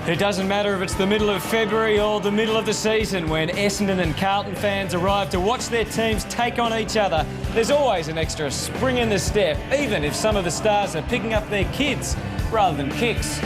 It doesn't matter if it's the middle of February or the middle of the season when Essendon and Carlton fans arrive to watch their teams take on each other. There's always an extra spring in the step, even if some of the stars are picking up their kids rather than kicks.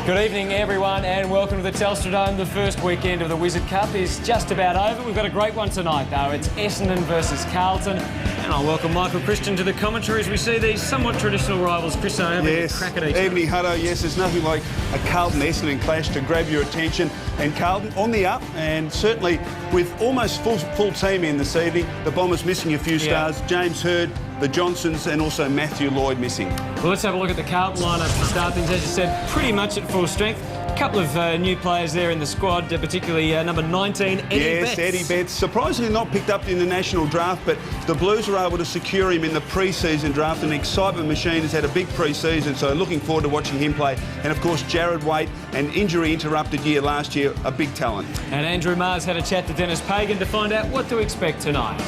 Good evening, everyone, and welcome to the Telstra Dome. The first weekend of the Wizard Cup is just about over. We've got a great one tonight, though. It's Essendon versus Carlton. And I'll welcome Michael Christian to the commentary as we see these somewhat traditional rivals. Chris, having a crack at each other. Evening, Hutto. Yes, there's nothing like a Carlton-Essendon clash to grab your attention. And Carlton on the up, and certainly with almost full team in this evening. The Bombers missing a few stars. James Hird, the Johnsons, and also Matthew Lloyd missing. Well, let's have a look at the Carlton lineup to start things. As you said, pretty much at full strength. A couple of new players there in the squad, particularly number 19, Eddie Betts. Yes, Eddie Betts. Surprisingly not picked up in the national draft, but the Blues were able to secure him in the pre-season draft. An excitement machine has had a big pre-season, so looking forward to watching him play. And, of course, Jared Waite, an injury-interrupted year last year, a big talent. And Andrew Mars had a chat to Dennis Pagan to find out what to expect tonight.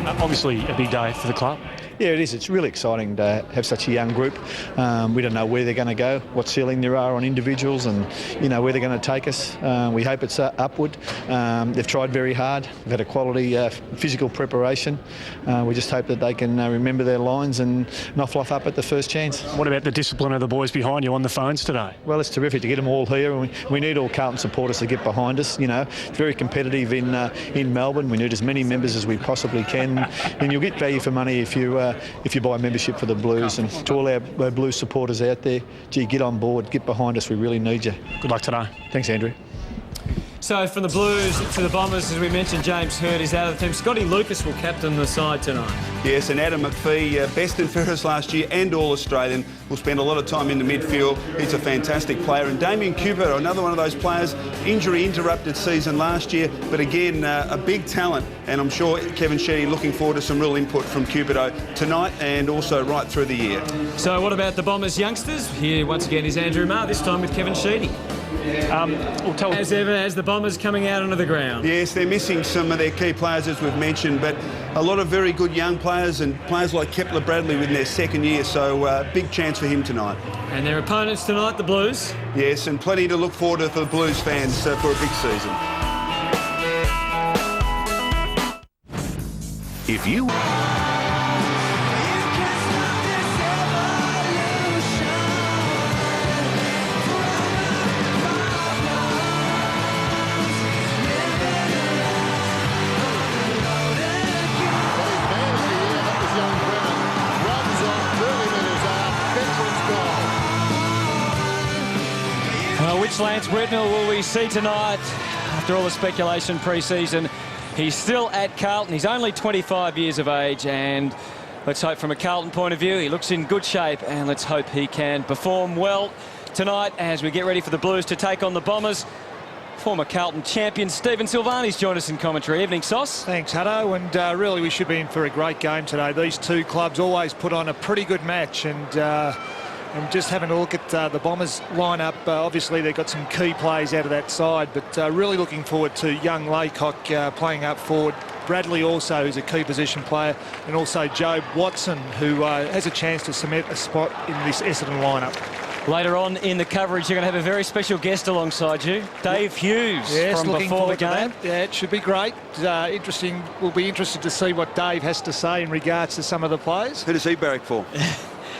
Obviously a big day for the club. Yeah, it is. It's really exciting to have such a young group. We don't know where they're going to go, what ceiling there are on individuals, and where they're going to take us. We hope it's upward. They've tried very hard. They've had a quality physical preparation. We just hope that they can remember their lines and not fluff up at the first chance. What about the discipline of the boys behind you on the phones today? Well, it's terrific to get them all here, and we need all Carlton supporters to get behind us. It's very competitive in Melbourne. We need as many members as we possibly can, and you'll get value for money if you buy membership for the Blues. And to all our Blues supporters out there, gee, get on board, get behind us. We really need you. Good luck today. Thanks, Andrew. So from the Blues to the Bombers, as we mentioned, James Hird is out of the team. Scotty Lucas will captain the side tonight. Yes, and Adam McPhee, best and fairest last year and All-Australian, will spend a lot of time in the midfield. He's a fantastic player. And Damien Cooper, another one of those players, injury-interrupted season last year, but again, a big talent. And I'm sure Kevin Sheedy looking forward to some real input from Cooper tonight and also right through the year. So what about the Bombers youngsters? Here once again is Andrew Marr, this time with Kevin Sheedy. As ever, as the Bombers coming out onto the ground. Yes, they're missing some of their key players, as we've mentioned, but a lot of very good young players and players like Kepler Bradley in their second year, so big chance for him tonight. And their opponents tonight, the Blues? Yes, and plenty to look forward to for the Blues fans for a big season. If you... Which Lance Britnell will we see tonight? After all the speculation pre-season, he's still at Carlton. He's only 25 years of age, and let's hope from a Carlton point of view, he looks in good shape, and let's hope he can perform well tonight as we get ready for the Blues to take on the Bombers. Former Carlton champion Stephen Silvani's joined us in commentary. Evening, Sauce. Thanks, Hutto, and really we should be in for a great game today. These two clubs always put on a pretty good match, and just having a look at the Bombers lineup, obviously they've got some key plays out of that side, but really looking forward to young Laycock playing up forward. Bradley also, who's a key position player, and also Jobe Watson, who has a chance to cement a spot in this Essendon lineup. Later on in the coverage, you're going to have a very special guest alongside you, Dave Hughes, yes, from looking before the forward to game. that. Yeah, it should be great. Interesting. We'll be interested to see what Dave has to say in regards to some of the players. Who does he barrack for?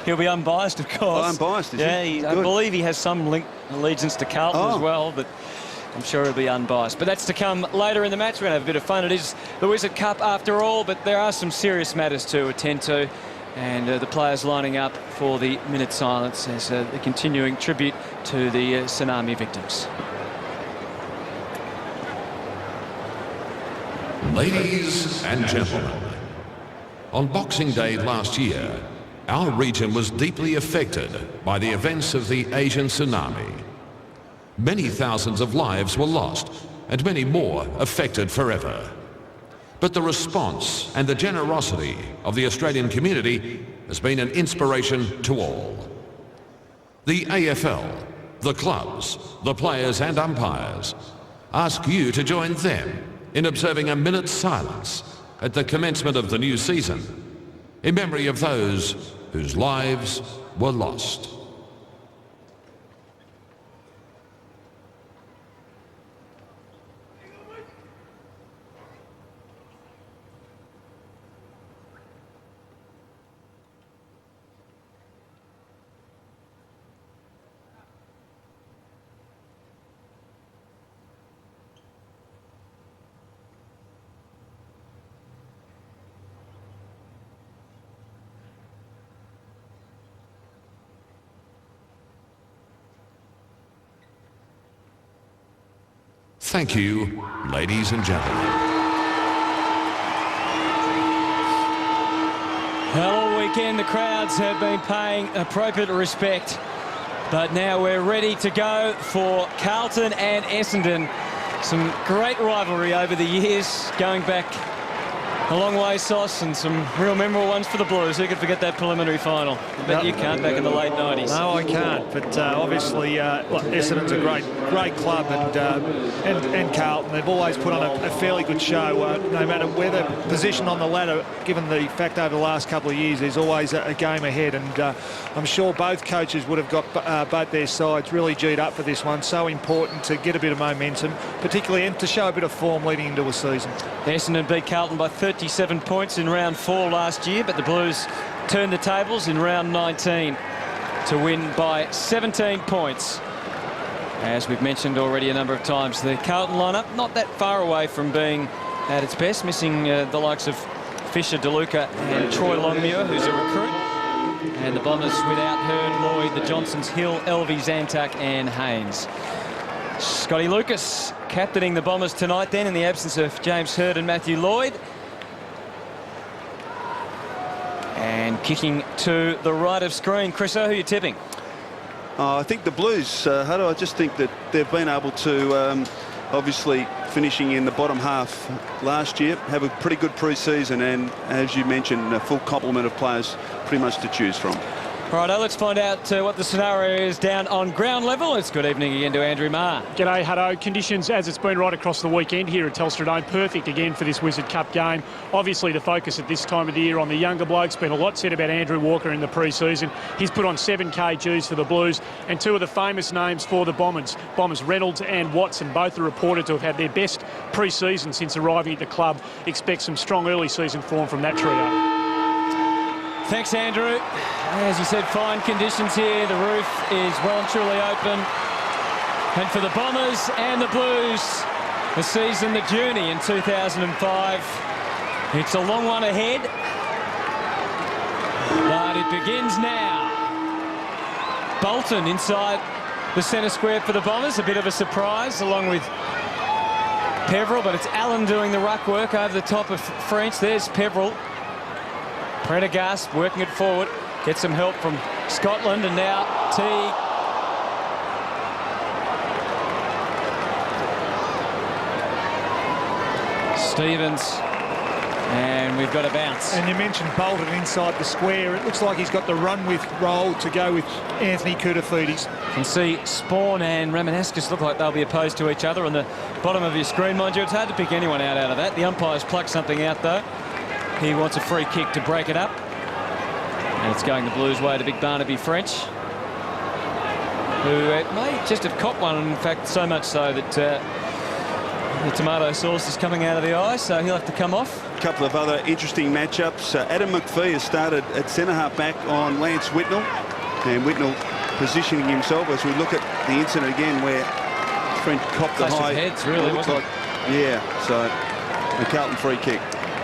He'll be unbiased, of course. Oh, unbiased, is he? I believe he has some allegiance to Carlton as well, but I'm sure he'll be unbiased. But that's to come later in the match. We're going to have a bit of fun. It is the Wizard Cup after all, but there are some serious matters to attend to. And the players lining up for the minute silence as the continuing tribute to the tsunami victims. Ladies and gentlemen, on Boxing Day last year, our region was deeply affected by the events of the Asian tsunami. Many thousands of lives were lost and many more affected forever. But the response and the generosity of the Australian community has been an inspiration to all. The AFL, the clubs, the players and umpires ask you to join them in observing a minute's silence at the commencement of the new season in memory of those whose lives were lost. Thank you, ladies and gentlemen. All weekend the crowds have been paying appropriate respect, but now we're ready to go for Carlton and Essendon. Some great rivalry over the years, going back a long way, Sauce, and some real memorable ones for the Blues. Who could forget that preliminary final? I bet you can't, back in the late 90s. No, I can't. But obviously, Essendon's a great club, and Carlton. They've always put on a fairly good show, no matter where they're positioned on the ladder. Given the fact over the last couple of years, there's always a game ahead, and I'm sure both coaches would have got both their sides really G'd up for this one. So important to get a bit of momentum, particularly, and to show a bit of form leading into a season. Essendon beat Carlton by 37 points in round 4 last year, but the Blues turned the tables in round 19 to win by 17 points. As we've mentioned already a number of times, the Carlton lineup not that far away from being at its best, missing the likes of Fisher, DeLuca and Troy Longmuir, who's a recruit. And the Bombers without Hearn, Lloyd, the Johnsons, Hill, Elvey, Zantuck and Haynes. Scotty Lucas captaining the Bombers tonight then, in the absence of James Heard and Matthew Lloyd. And kicking to the right of screen. Chriso, who are you tipping? I think the Blues, Hutto, I just think that they've been able to, obviously finishing in the bottom half last year, have a pretty good pre-season, and as you mentioned, a full complement of players pretty much to choose from. Righto, let's find out what the scenario is down on ground level. It's good evening again to Andrew Marr. G'day, Hutto. Conditions, as it's been right across the weekend here at Telstra Dome, perfect again for this Wizard Cup game. Obviously, the focus at this time of the year on the younger blokes. Been a lot said about Andrew Walker in the pre-season. He's put on 7 kgs for the Blues, and 2 of the famous names for the Bombers, Reynolds and Watson, both are reported to have had their best pre-season since arriving at the club. Expect some strong early season form from that trio. Thanks, Andrew. As you said, fine conditions here. The roof is well and truly open. And for the Bombers and the Blues, the season, the journey in 2005. It's a long one ahead, but it begins now. Bolton inside the centre square for the Bombers. A bit of a surprise, along with Peveril, but it's Allen doing the ruck work over the top of French. There's Peveril. Prendergast working it forward, gets some help from Scotland, and now Teague. Stevens, and we've got a bounce. And you mentioned Bolton inside the square. It looks like he's got the run with role to go with Anthony Koutafidis. You can see Spawn and Ramanaskas look like they'll be opposed to each other on the bottom of your screen, mind you. It's hard to pick anyone out of that. The umpires plucked something out though. He wants a free kick to break it up. And it's going the Blues' way to Big Barnaby French, who may just have copped one, in fact, so much so that the tomato sauce is coming out of the eye, so he'll have to come off. A couple of other interesting matchups. Adam McPhee has started at centre-half back on Lance Whitnell, and Whitnell positioning himself as we look at the incident again where French copped the high. Heads, really, wasn't it? Yeah, so the Carlton free kick.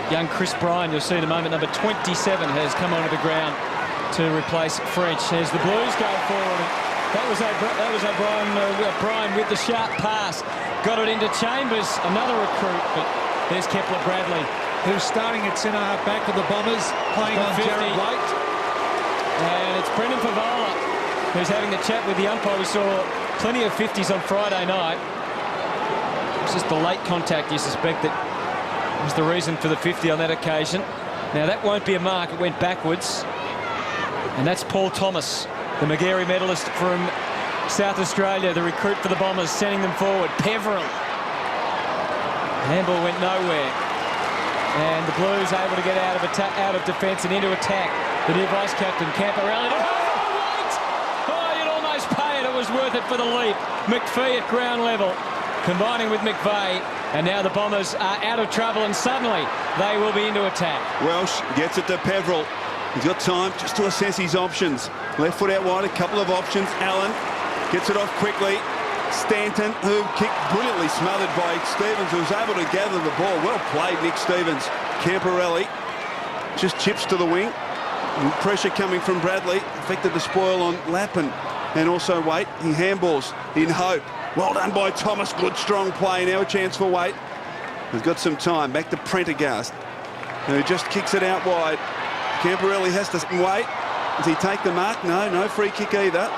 Young Chris Bryan, you'll see in a moment, number 27, has come onto the ground to replace French as the Blues go forward. That was Bryan with the sharp pass. Got it into Chambers, another recruit, but there's Kepler Bradley, who's starting at centre-half back for the Bombers, playing on 50. Jared Waite. And it's Brendan Favola who's having the chat with the umpire. We saw plenty of 50s on Friday night. It's just the late contact, you suspect, that was the reason for the 50 on that occasion. Now that won't be a mark, it went backwards. And that's Paul Thomas, the Magarey medalist from South Australia, the recruit for the Bombers, sending them forward. Peveril. Handball went nowhere. And the Blues able to get out of defence and into attack. The new vice captain, Camporelli. Oh, you'd almost pay it. It was worth it for the leap. McPhee at ground level, combining with McVeigh. And now the Bombers are out of trouble, and suddenly they will be into attack. Welsh gets it to Peveril. He's got time just to assess his options. Left foot out wide, a couple of options. Allen gets it off quickly. Stanton, who kicked brilliantly, smothered by Stevens, who was able to gather the ball. Well played, Nick Stevens. Camporelli just chips to the wing. And pressure coming from Bradley affected the spoil on Lappin and also Waite. He handballs in hope. Well done by Thomas. Good, strong play. Now a chance for Waite. He's got some time. Back to Prendergast, who just kicks it out wide. Camporelli has to wait. Does he take the mark? No free kick either.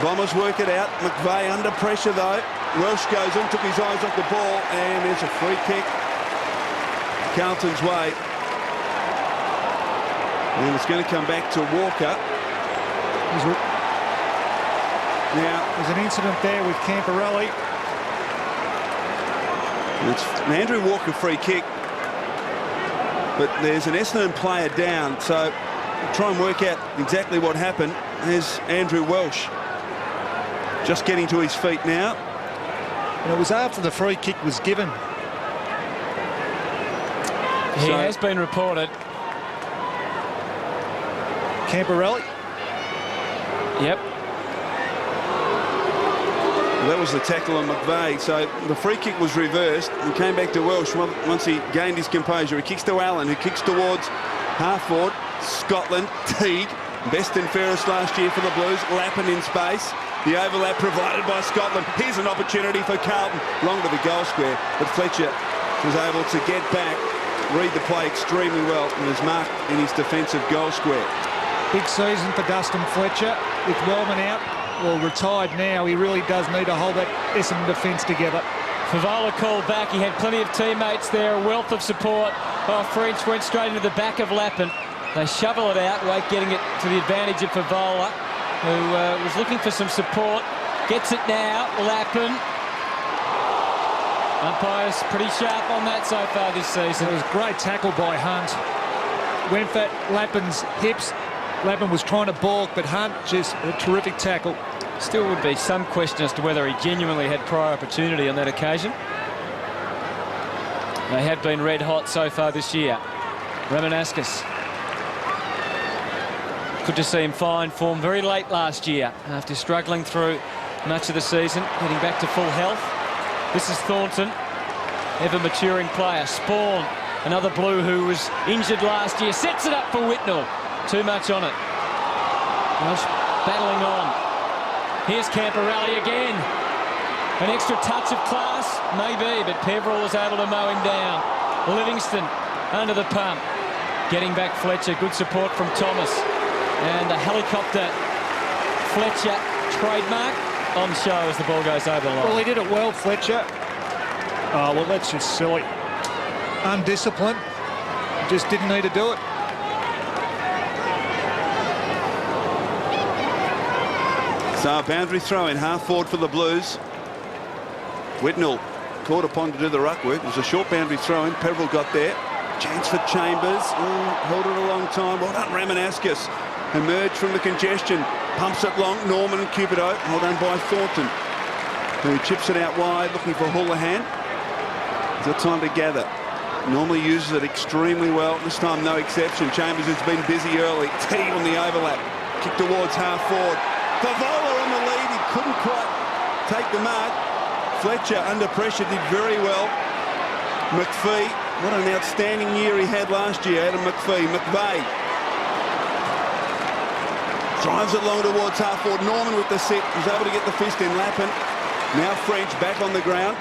Bombers work it out. McVeigh under pressure, though. Welsh goes in, took his eyes off the ball, and there's a free kick Carlton's way. And it's going to come back to Walker. Now, there's an incident there with Camporelli. It's an Andrew Walker free kick, but there's an Essendon player down, so we'll try and work out exactly what happened. There's Andrew Welsh just getting to his feet now. And it was after the free kick was given. He has been reported. Camporelli? Yep. Well, that was the tackle on McVeigh. So the free kick was reversed and came back to Welsh once he gained his composure. He kicks to Allen, who kicks towards half-forward. Scotland, Teague, best and fairest last year for the Blues. Lappin in space. The overlap provided by Scotland. Here's an opportunity for Carlton. Long to the goal square, but Fletcher was able to get back, read the play extremely well, and was marked in his defensive goal square. Big season for Dustin Fletcher. With Wellman out, well, retired now, he really does need to hold that Essendon defence together. Favola called back. He had plenty of teammates there, a wealth of support. French went straight into the back of Lappin. They shovel it out, Wake getting it to the advantage of Favola, who was looking for some support. Gets it now, Lappin. Umpire's pretty sharp on that so far this season. It was a great tackle by Hunt. Went for Lappin's hips. Lappin was trying to balk, but Hunt just a terrific tackle. Still would be some question as to whether he genuinely had prior opportunity on that occasion. They have been red hot so far this year. Ramanaskas. Good to see him find form very late last year after struggling through much of the season, getting back to full health. This is Thornton, ever maturing player. Spawn, another Blue who was injured last year, sets it up for Whitnell. Too much on it. Welsh battling on. Here's Camporelli again. An extra touch of class, maybe, but Peverill was able to mow him down. Livingston under the pump. Getting back Fletcher, good support from Thomas. And a helicopter Fletcher trademark on show as the ball goes over the line. Well, he did it well, Fletcher. Oh, well, that's just silly. Undisciplined. Just didn't need to do it. So a boundary throw in, half forward for the Blues. Whitnell called upon to do the ruck work. It was a short boundary throw in. Peverill got there. Chance for Chambers. Held it a long time. Well done, Ramanaskas. Emerged from the congestion. Pumps it long. Norman and Cupido. Well done by Thornton, who chips it out wide, looking for Houlihan. He's got time to gather. Normally uses it extremely well. This time no exception. Chambers has been busy early. Teague on the overlap. Kick towards half forward. Favola on the lead. He couldn't quite take the mark. Fletcher under pressure did very well. McPhee, what an outstanding year he had last year. Adam McPhee. McVeigh drives it long towards half forward. Norman with the sit. He's able to get the fist in. Lappin. Now French back on the ground.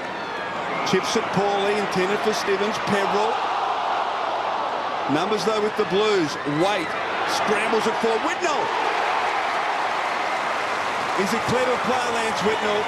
Chips it poorly. Intended for Stevens. Peverill. Numbers though with the Blues. Waite scrambles it for Whitnell. He's a clever player, Lance Whitnell,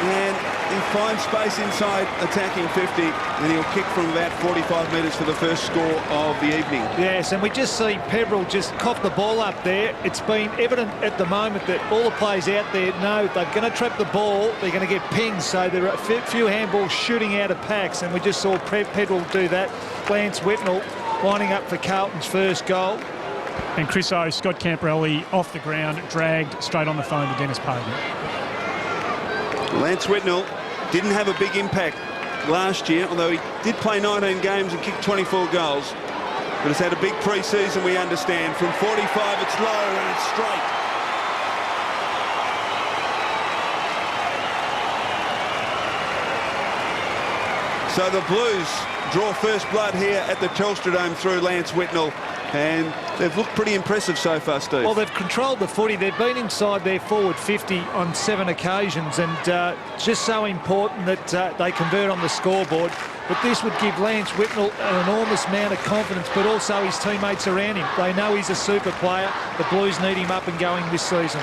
and he finds space inside attacking 50, and he'll kick from about 45 metres for the first score of the evening. Yes, and we just see Peverill just cough the ball up there. It's been evident at the moment that all the players out there know they're going to trap the ball, they're going to get pinged, so there are a few handballs shooting out of packs, and we just saw Peverill do that. Lance Whitnell lining up for Carlton's first goal. And Chris O, Scott Camporelli off the ground, dragged straight on the phone to Dennis Pagan. Lance Whitnell didn't have a big impact last year, although he did play 19 games and kick 24 goals. But has had a big pre-season, we understand. From 45, it's low and it's straight. So the Blues draw first blood here at the Telstra Dome through Lance Whitnell. And They've looked pretty impressive so far, Steve. Well, they've controlled the footy. They've been inside their forward 50 on 7 occasions, and just so important that they convert on the scoreboard. But this would give Lance Whitnell an enormous amount of confidence, but also his teammates around him. They know he's a super player. The Blues need him up and going this season.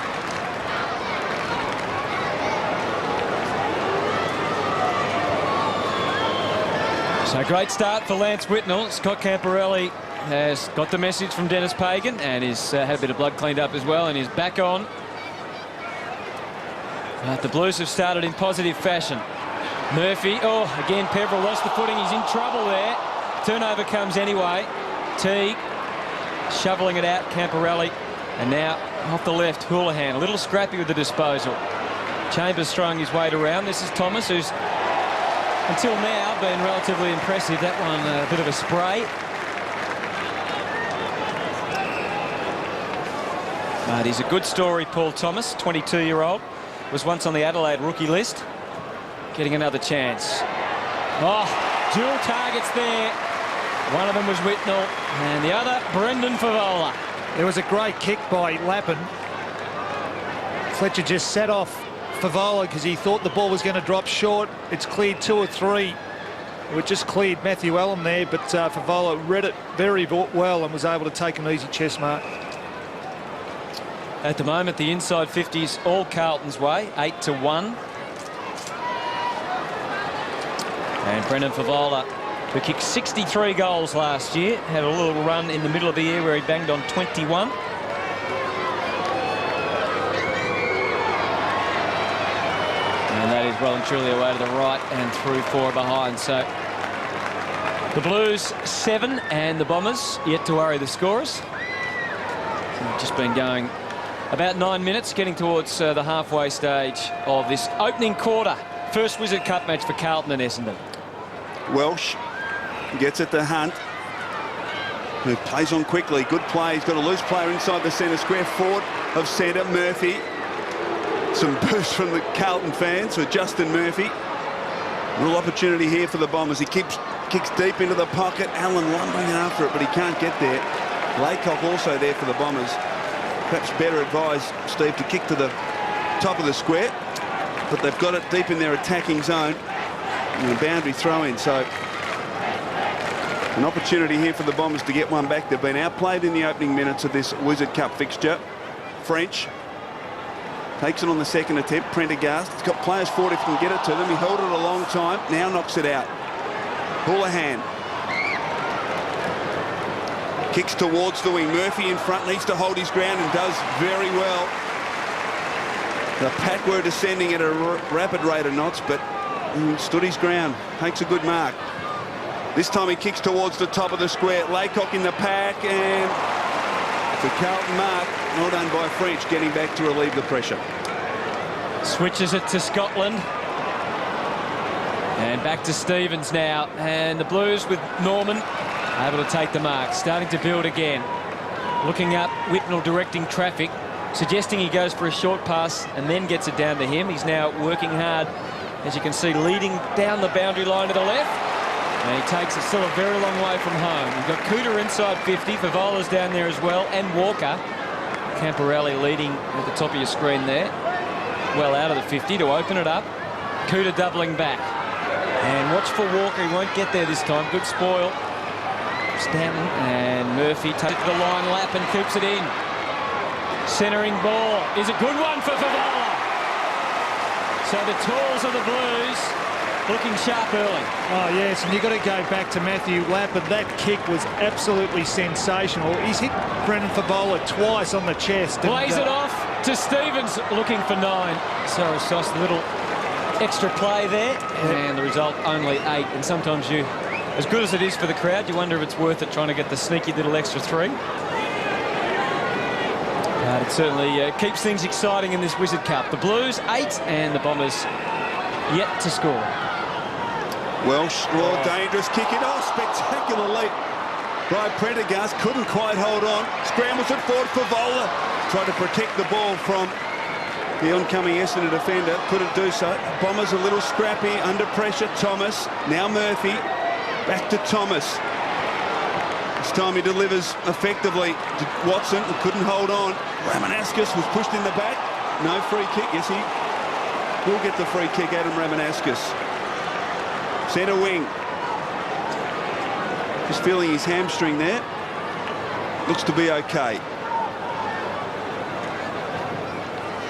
So great start for Lance Whitnell. Scott Camporelli has got the message from Dennis Pagan and has had a bit of blood cleaned up as well and is back on. But the Blues have started in positive fashion. Murphy, oh, again, Peverill lost the footing. He's in trouble there. Turnover comes anyway. Teague shoveling it out, Camporelli. And now off the left, Houlihan, a little scrappy with the disposal. Chambers throwing his weight around. This is Thomas, who's until now been relatively impressive. That one, a bit of a spray. But he's a good story, Paul Thomas, 22-year-old. Was once on the Adelaide rookie list. Getting another chance. Oh, dual targets there. One of them was Whitnell, and the other, Brendan Favola. There was a great kick by Lappin. Fletcher just set off Favola because he thought the ball was going to drop short. It's cleared 2 or 3. It just cleared Matthew Allen there, but Favola read it very well and was able to take an easy chest mark. At the moment, the inside 50's all Carlton's way, 8-1. And Brendan Favola, who kicked 63 goals last year, had a little run in the middle of the year where he banged on 21. And that is well and truly away to the right and through 4 behind. So the Blues 7 and the Bombers yet to worry the scorers. They've just been going about 9 minutes, getting towards the halfway stage of this opening quarter. First Wizard Cup match for Carlton and Essendon. Welsh gets it to Hunt, who plays on quickly. Good play. He's got a loose player inside the centre square. Forward of centre, Murphy. Some boost from the Carlton fans for Justin Murphy. Real opportunity here for the Bombers. He kicks deep into the pocket. Allen lumbering after it, but he can't get there. Laycock also there for the Bombers. Perhaps better advised, Steve, to kick to the top of the square, but they've got it deep in their attacking zone. And a boundary throw in, so an opportunity here for the Bombers to get one back. They've been outplayed in the opening minutes of this Wizard Cup fixture. French takes it on the second attempt. Prendergast, he's got players forward if he can get it to them. He held it a long time, now knocks it out. Houlihan kicks towards the wing. Murphy in front, needs to hold his ground and does very well. The pack were descending at a rapid rate of knots, but stood his ground, takes a good mark. This time he kicks towards the top of the square. Laycock in the pack, and the Carlton mark. Well done by French, getting back to relieve the pressure. Switches it to Scotland. And back to Stevens now. And the Blues with Norman able to take the mark. Starting to build again. Looking up, Whitnell directing traffic, suggesting he goes for a short pass and then gets it down to him. He's now working hard, as you can see, leading down the boundary line to the left. And he takes it still a very long way from home. We've got Cooter inside 50. Favola's down there as well, and Walker. Camporelli leading at the top of your screen there. Well out of the 50 to open it up. Cooter doubling back. And watch for Walker. He won't get there this time. Good spoil. Stanton and Murphy takes the line. Lappin keeps it in. Centering ball is a good one for Favola. So the tools of the Blues looking sharp early. Oh, yes, and you've got to go back to Matthew Lappin. That kick was absolutely sensational. He's hit Brendan Favola twice on the chest. Plays it off to Stevens, looking for 9. Sorry, Sauce, a little extra play there. And the result, only 8. And sometimes you, as good as it is for the crowd, you wonder if it's worth it trying to get the sneaky little extra 3. But it certainly keeps things exciting in this Wizard Cup. The Blues 8 and the Bombers yet to score. Welsh, well, dangerous kick it off. Spectacular leap by Prendergast. Couldn't quite hold on. Scrambles it forward for Favola. Tried to protect the ball from the oncoming Essendon defender. Couldn't do so. Bombers a little scrappy, under pressure. Thomas, now Murphy. Back to Thomas. This time he delivers effectively to Watson, who couldn't hold on. Ramanauskas was pushed in the back. No free kick. Yes, he will get the free kick, Adam Ramanauskas. Centre wing. Just feeling his hamstring there. Looks to be okay.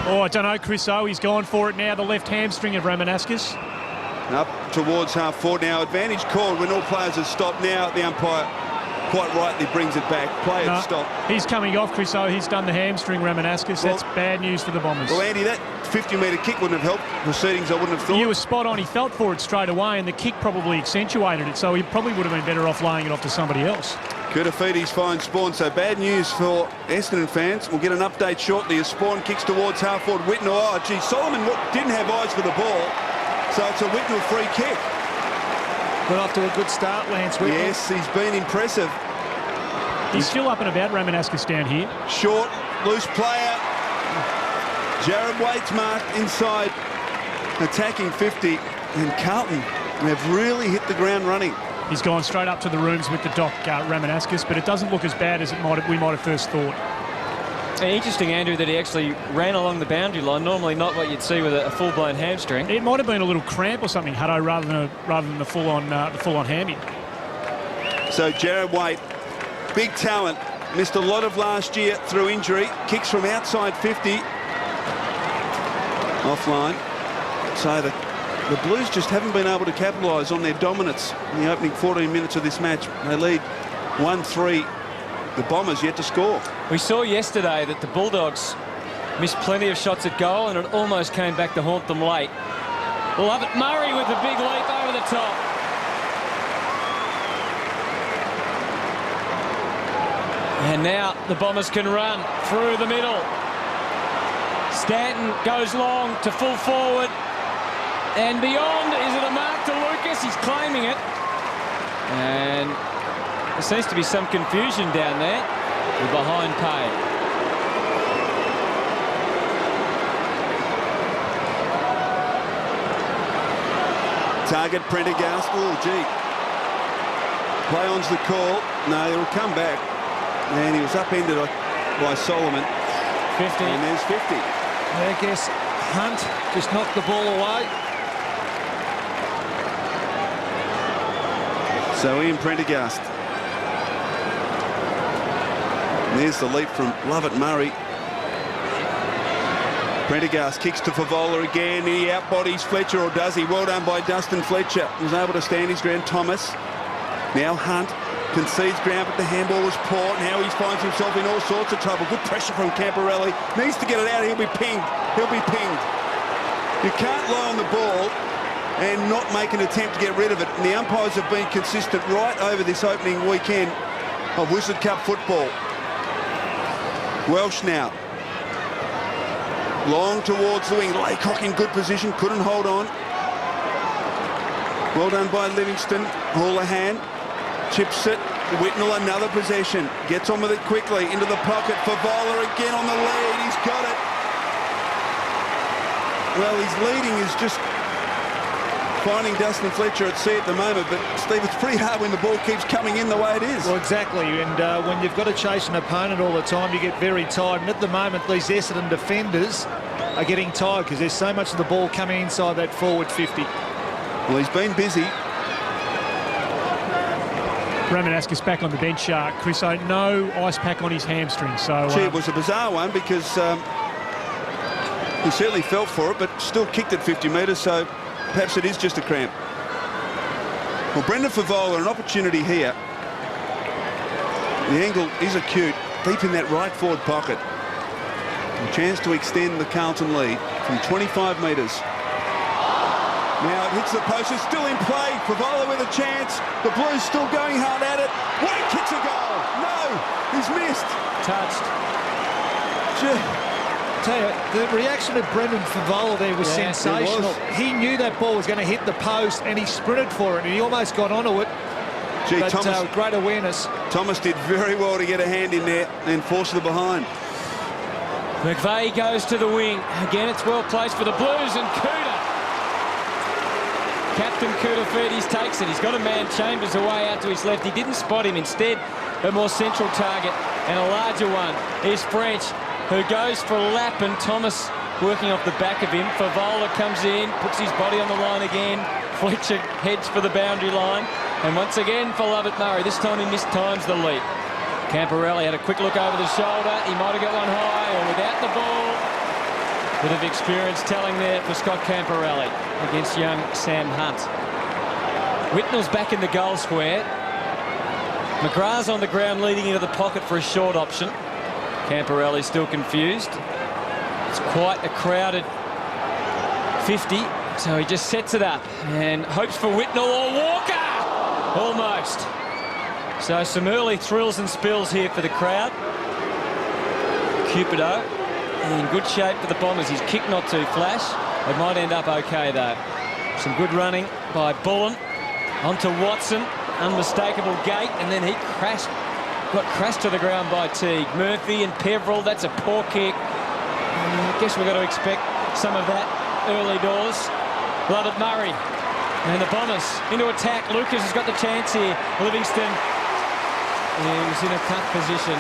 Oh, I don't know, Chris O. He's gone for it now, the left hamstring of Ramanauskas. Up towards half forward now. Advantage called when all players have stopped. Now the umpire quite rightly brings it back. Play it, stop. He's coming off, Chris O. He's done the hamstring, Ramanauskas. That's bad news for the Bombers. Well, Andy, that 50-metre kick wouldn't have helped proceedings, I wouldn't have thought. You were spot on. He felt for it straight away, and the kick probably accentuated it, so he probably would have been better off laying it off to somebody else. Kudafiti's fine Spawn, so bad news for Essendon fans. We'll get an update shortly as Spawn kicks towards half forward. Whitnell, oh, gee, Solomon didn't have eyes for the ball, so it's a Whitnell free kick. Got off to a good start, Lance Whitnell. Yes, he's been impressive. He's still up and about, Ramanauskas, down here. Short, loose player. Jared Waite's marked inside, attacking 50, and Carlton have really hit the ground running. He's gone straight up to the rooms with the Doc, Ramanauskas, but it doesn't look as bad as we might have first thought. Interesting, Andrew, that he actually ran along the boundary line. Normally not what you'd see with a full-blown hamstring. It might have been a little cramp or something, Hutto, rather than the full-on hammy. So Jared Waite, big talent, missed a lot of last year through injury. Kicks from outside 50. Offline. So the Blues just haven't been able to capitalise on their dominance in the opening 14 minutes of this match. They lead 1-3. The Bombers yet to score. We saw yesterday that the Bulldogs missed plenty of shots at goal, and it almost came back to haunt them late. Love it. Murray with the big leap over the top. And now the Bombers can run through the middle. Stanton goes long to full forward and beyond. Is it a mark to Lucas? He's claiming it. And there seems to be some confusion down there with behind pay. Target Prendergast. Oh, gee. Play on's the call. No, it'll come back. And he was upended by Solomon. 50. And there's 50. I guess Hunt just knocked the ball away. So Ian Prendergast. And there's the leap from Lovett Murray. Prendergast kicks to Favola again. He outbodies Fletcher, or does he? Well done by Dustin Fletcher. He was able to stand his ground. Thomas. Now Hunt concedes ground, but the handball was poor. Now he finds himself in all sorts of trouble. Good pressure from Camporelli. Needs to get it out. He'll be pinged. He'll be pinged. You can't lie on the ball and not make an attempt to get rid of it. And the umpires have been consistent right over this opening weekend of Wizard Cup football. Welsh now. Long towards the wing. Laycock in good position. Couldn't hold on. Well done by Livingston. Houlihan chips it. Whitnell, another possession. Gets on with it quickly. Into the pocket. Favola again on the lead. He's got it. Well, his leading is just finding Dustin Fletcher at sea at the moment. But, Steve, it's pretty hard when the ball keeps coming in the way it is. Well, exactly. And when you've got to chase an opponent all the time, you get very tired. And at the moment, these Essendon defenders are getting tired because there's so much of the ball coming inside that forward 50. Well, he's been busy. Ramanauskas back on the bench, Chris. No ice pack on his hamstring. So Gee, it was a bizarre one because he certainly felt for it, but still kicked at 50 metres, so perhaps it is just a cramp. Well, Brendan Favola, an opportunity here. The angle is acute, deep in that right forward pocket. A chance to extend the Carlton lead from 25 metres. Now it hits the post, it's still in play. Favola with a chance. The Blues still going hard at it. White kicks a goal. No, he's missed. Touched. Tell you, the reaction of Brendan Favola there was sensational. He knew that ball was going to hit the post and he sprinted for it and he almost got onto it. Gee, but Thomas, great awareness. Thomas did very well to get a hand in there and force the behind. McVeigh goes to the wing. Again, it's well placed for the Blues, and Kuda. Captain Kudafiti's takes it. He's got a man, Chambers, away out to his left. He didn't spot him. Instead, a more central target and a larger one is French, who goes for a lap, and Thomas working off the back of him. Favola comes in, puts his body on the line again. Fletcher heads for the boundary line. And once again for Lovett Murray. This time he mistimes the leap. Camporelli had a quick look over the shoulder. He might have got one high or without the ball. Bit of experience telling there for Scott Camporelli against young Sam Hunt. Whitnell's back in the goal square. McGrath's on the ground leading into the pocket for a short option. Camporelli's still confused. It's quite a crowded 50, so he just sets it up and hopes for Whitnell or Walker. Almost. So some early thrills and spills here for the crowd. Cupido in good shape for the Bombers. His kick not too flash. It might end up okay though. Some good running by Bullen onto Watson. Unmistakable gait, and then he got crashed to the ground by Teague. Murphy and Peveril, that's a poor kick. I guess we've got to expect some of that early doors. Lovett Murray and the Bombers into attack. Lucas has got the chance here. Livingston is in a tough position.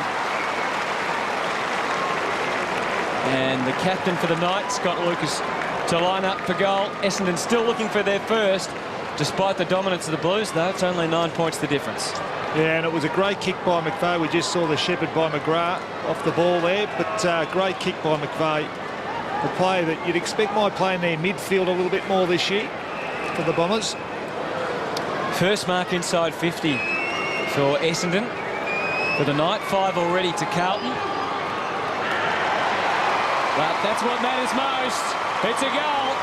And the captain for the night, Scott Lucas, to line up for goal. Essendon still looking for their first. Despite the dominance of the Blues, though, it's only 9 points the difference. Yeah, and it was a great kick by McVeigh. We just saw the shepherd by McGrath off the ball there, but great kick by McVeigh. The player that you'd expect might play in their midfield a little bit more this year for the Bombers. First mark inside 50 for Essendon for the night. 5 already to Carlton. But that's what matters most. It's a goal.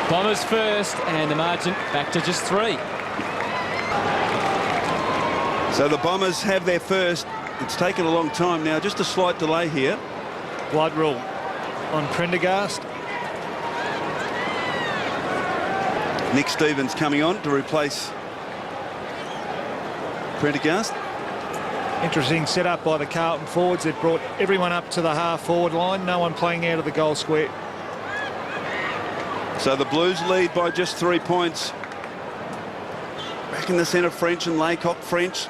Bombers first, and the margin back to just 3. So the Bombers have their first. It's taken a long time now. Just a slight delay here. Blood rule on Prendergast. Nick Stevens coming on to replace Prendergast. Interesting setup by the Carlton forwards. They've brought everyone up to the half-forward line. No one playing out of the goal square. So the Blues lead by just 3 points. Back in the centre, French and Laycock. French.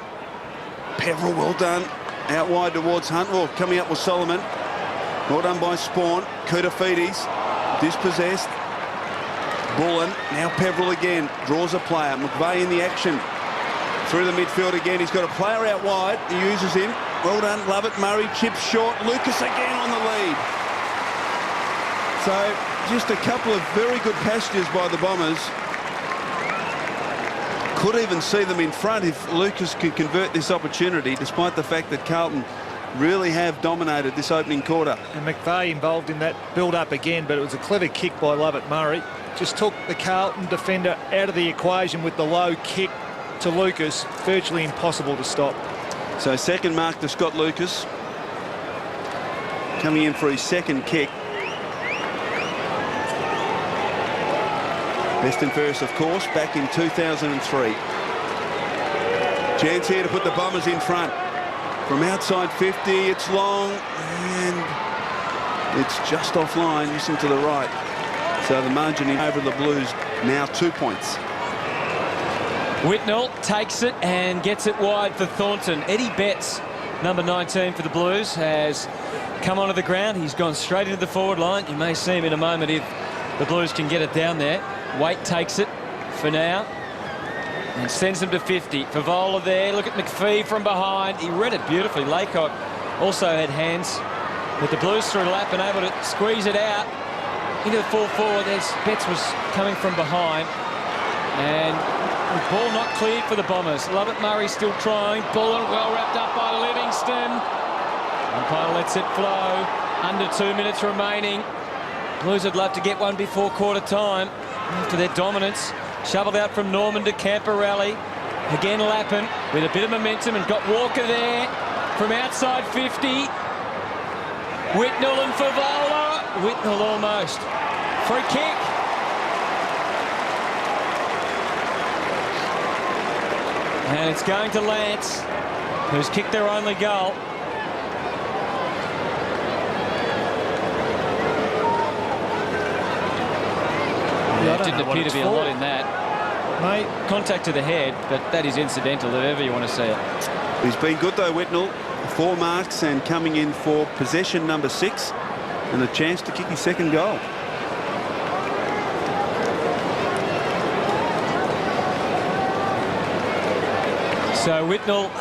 Peveril, well done. Out wide towards Hunt. Well, coming up with Solomon. Well done by Spawn. Koutafidis dispossessed. Bullen. Now Peveril again. Draws a player. McVeigh in the action. Through the midfield again. He's got a player out wide. He uses him. Well done. Lovett Murray. Chips short. Lucas again on the lead. So just a couple of very good passages by the Bombers. Could even see them in front if Lucas could convert this opportunity, despite the fact that Carlton really have dominated this opening quarter. And McVeigh involved in that build-up again, but it was a clever kick by Lovett Murray. Just took the Carlton defender out of the equation with the low kick to Lucas. Virtually impossible to stop. So second mark to Scott Lucas. Coming in for his second kick. Best and fairest, of course, back in 2003. Chance here to put the Bombers in front. From outside 50, it's long, and it's just offline, just into the right. So the margin in over the Blues, now 2 points. Whitnell takes it and gets it wide for Thornton. Eddie Betts, number 19 for the Blues, has come onto the ground. He's gone straight into the forward line. You may see him in a moment if the Blues can get it down there. Waite takes it for now and sends them to 50. Favola there. Look at McPhee from behind. He read it beautifully. Laycock also had hands with the Blues through lap and able to squeeze it out into the full forward. There's Betts was coming from behind, and the ball not cleared for the Bombers. Lovett Murray still trying. Bullen well wrapped up by Livingston. Umpire lets it flow. Under 2 minutes remaining. Blues would love to get one before quarter time after their dominance. Shoveled out from Norman to Camporelli. Again Lappin with a bit of momentum and got Walker there from outside 50. Whitnell and Favola. Whitnell almost. Free kick. And it's going to Lance, who's kicked their only goal. There didn't appear to be a lot in that. mate. Contact to the head, but that is incidental, if ever you want to see it. He's been good though, Whitnell. 4 marks and coming in for possession number 6 and a chance to kick his second goal. So Whitnell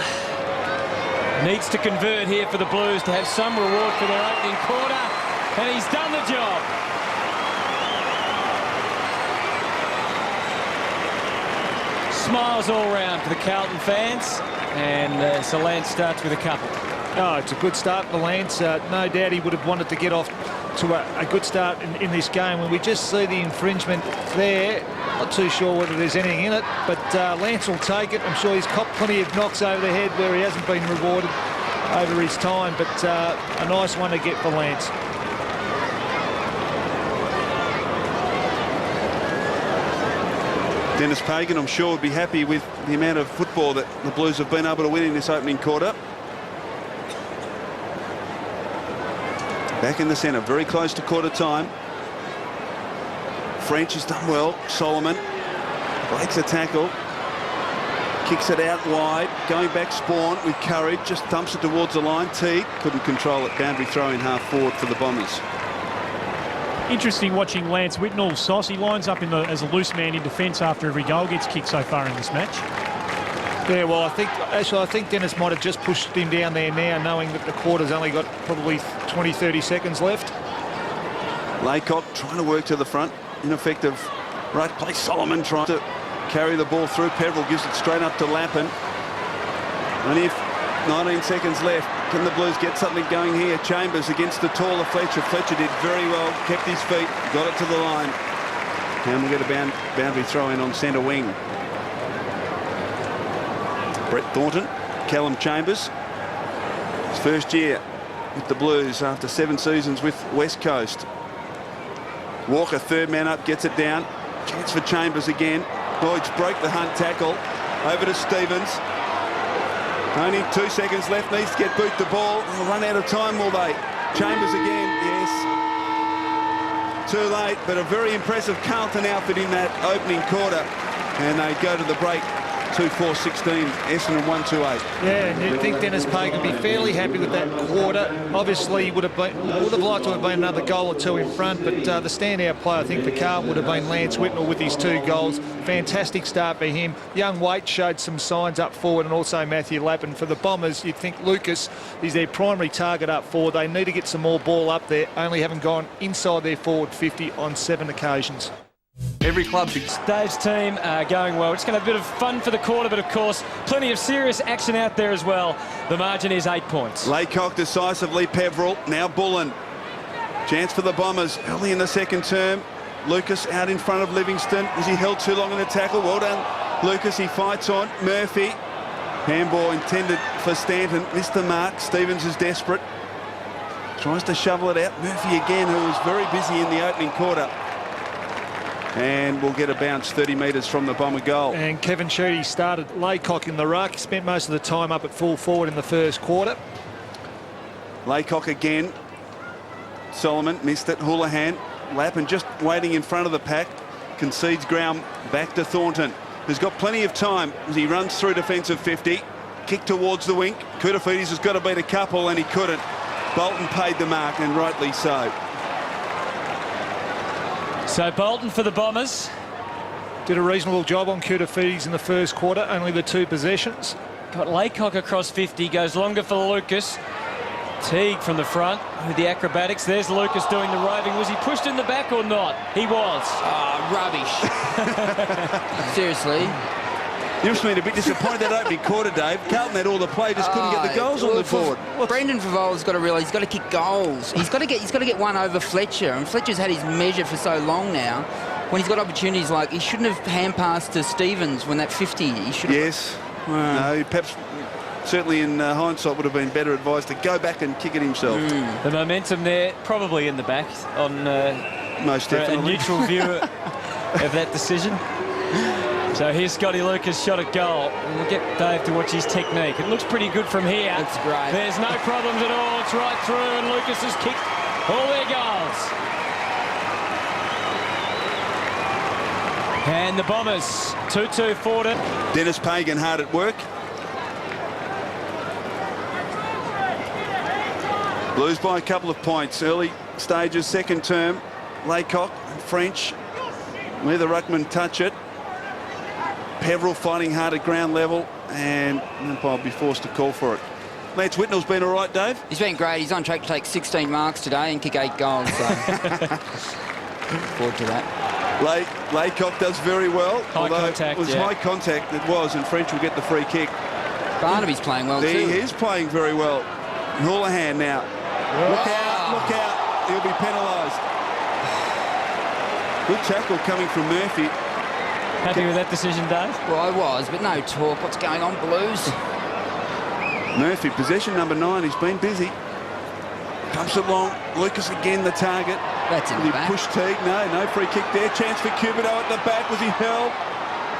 needs to convert here for the Blues to have some reward for their opening quarter, and he's done the job. Smiles all round for the Carlton fans, and so Lance starts with a couple. Oh, it's a good start for Lance. No doubt he would have wanted to get off to a good start in this game. When we just see the infringement there, not too sure whether there's anything in it, but Lance will take it. I'm sure he's copped plenty of knocks over the head where he hasn't been rewarded over his time, but a nice one to get for Lance. Dennis Pagan, I'm sure, would be happy with the amount of football that the Blues have been able to win in this opening quarter. Back in the centre, very close to quarter time. French has done well. Solomon breaks a tackle, kicks it out wide, going back Spawn with courage, just dumps it towards the line. Teague couldn't control it. Boundary throw in half forward for the Bombers. Interesting watching Lance Whitnell. Sauce, he lines up as a loose man in defence after every goal gets kicked so far in this match. Yeah, well, I think Dennis might have just pushed him down there now, knowing that the quarter's only got probably 20, 30 seconds left. Laycock trying to work to the front. Ineffective right play. Solomon trying to carry the ball through. Peverill gives it straight up to Lappin. Only 19 seconds left. Can the Blues get something going here? Chambers against the taller Fletcher. Fletcher did very well, kept his feet, got it to the line. And we'll get a boundary throw in on centre wing. Brett Thornton, Callum Chambers. His first year with the Blues after 7 seasons with West Coast. Walker, third man up, gets it down. Chance for Chambers again. Lloyd's broke the Hunt tackle. Over to Stevens. Only 2 seconds left, needs to get boot the ball. They'll run out of time, will they? Chambers again, yes. Too late, but a very impressive Carlton outfit in that opening quarter. And they go to the break. 2-4-16, Essendon 1-2-8. Yeah, and you'd think Dennis Pagan would be fairly happy with that quarter. Obviously, he would have liked to have been another goal or 2 in front, but the standout player, I think, for Carlton would have been Lance Whitnell with his 2 goals. Fantastic start for him. Young Waite showed some signs up forward, and also Matthew Lappin. For the Bombers, you'd think Lucas is their primary target up forward. They need to get some more ball up there, only having gone inside their forward 50 on 7 occasions. Every club. Dave's team going well. It's going to have a bit of fun for the quarter, but of course, plenty of serious action out there as well. The margin is 8 points. Laycock decisively. Peverill, now Bullen. Chance for the Bombers early in the second term. Lucas out in front of Livingston. Was he held too long in the tackle? Well done, Lucas. He fights on. Murphy. Handball intended for Stanton. Missed the mark. Stevens is desperate. Tries to shovel it out. Murphy again, who was very busy in the opening quarter. And we'll get a bounce 30 metres from the Bomber goal. And Kevin Sheedy started Laycock in the ruck. He spent most of the time up at full forward in the first quarter. Laycock again. Solomon missed it. Houlihan. Lappin just waiting in front of the pack. Concedes ground back to Thornton. He's got plenty of time as he runs through defensive 50. Kick towards the wing. Koutafidis has got to beat a couple, and he couldn't. Bolton paid the mark, and rightly so. So Bolton for the Bombers. Did a reasonable job on Koutafidis in the first quarter, only the 2 possessions. Got Laycock across 50, goes longer for Lucas. Teague from the front with the acrobatics. There's Lucas doing the roving. Was he pushed in the back or not? He was. Rubbish. Seriously. You must have been a bit disappointed that opening quarter, Dave. Carlton had all the play, just couldn't get the goals on the board. Brendan Favola's got to realise he's got to kick goals. He's got to get one over Fletcher, and Fletcher's had his measure for so long now. When he's got opportunities like he shouldn't have hand passed to Stevens when that 50. He should. Yes. No, perhaps. Certainly in hindsight would have been better advised to go back and kick it himself. The momentum there probably in the back on most definitely. A neutral view of that decision. So here's Scotty Lucas shot at goal. And we'll get Dave to watch his technique. It looks pretty good from here. That's great. There's no problems at all. It's right through, and Lucas has kicked all their goals. And the Bombers, 2-2 forward. Dennis Pagan hard at work. Blues by a couple of points. Early stages, second term. Laycock and French. Where the ruckman touch it. Peveril fighting hard at ground level, and umpire will be forced to call for it. Lance Whitnell's been all right, Dave? He's been great. He's on track to take 16 marks today and kick 8 goals. So forward to that. Laycock does very well. High contact, it was high contact, it was, and French will get the free kick. Barnaby's playing well too. He is playing very well. Houlihan now. Look out, look out. He'll be penalised. Good tackle coming from Murphy. Happy with that decision, Dave? Well, I was, but no talk. What's going on, Blues? Murphy, possession number 9. He's been busy. Pumps it long. Lucas again, the target. That's in Will the he back. push Teague? No free kick there. Chance for Cubido at the back. Was he held?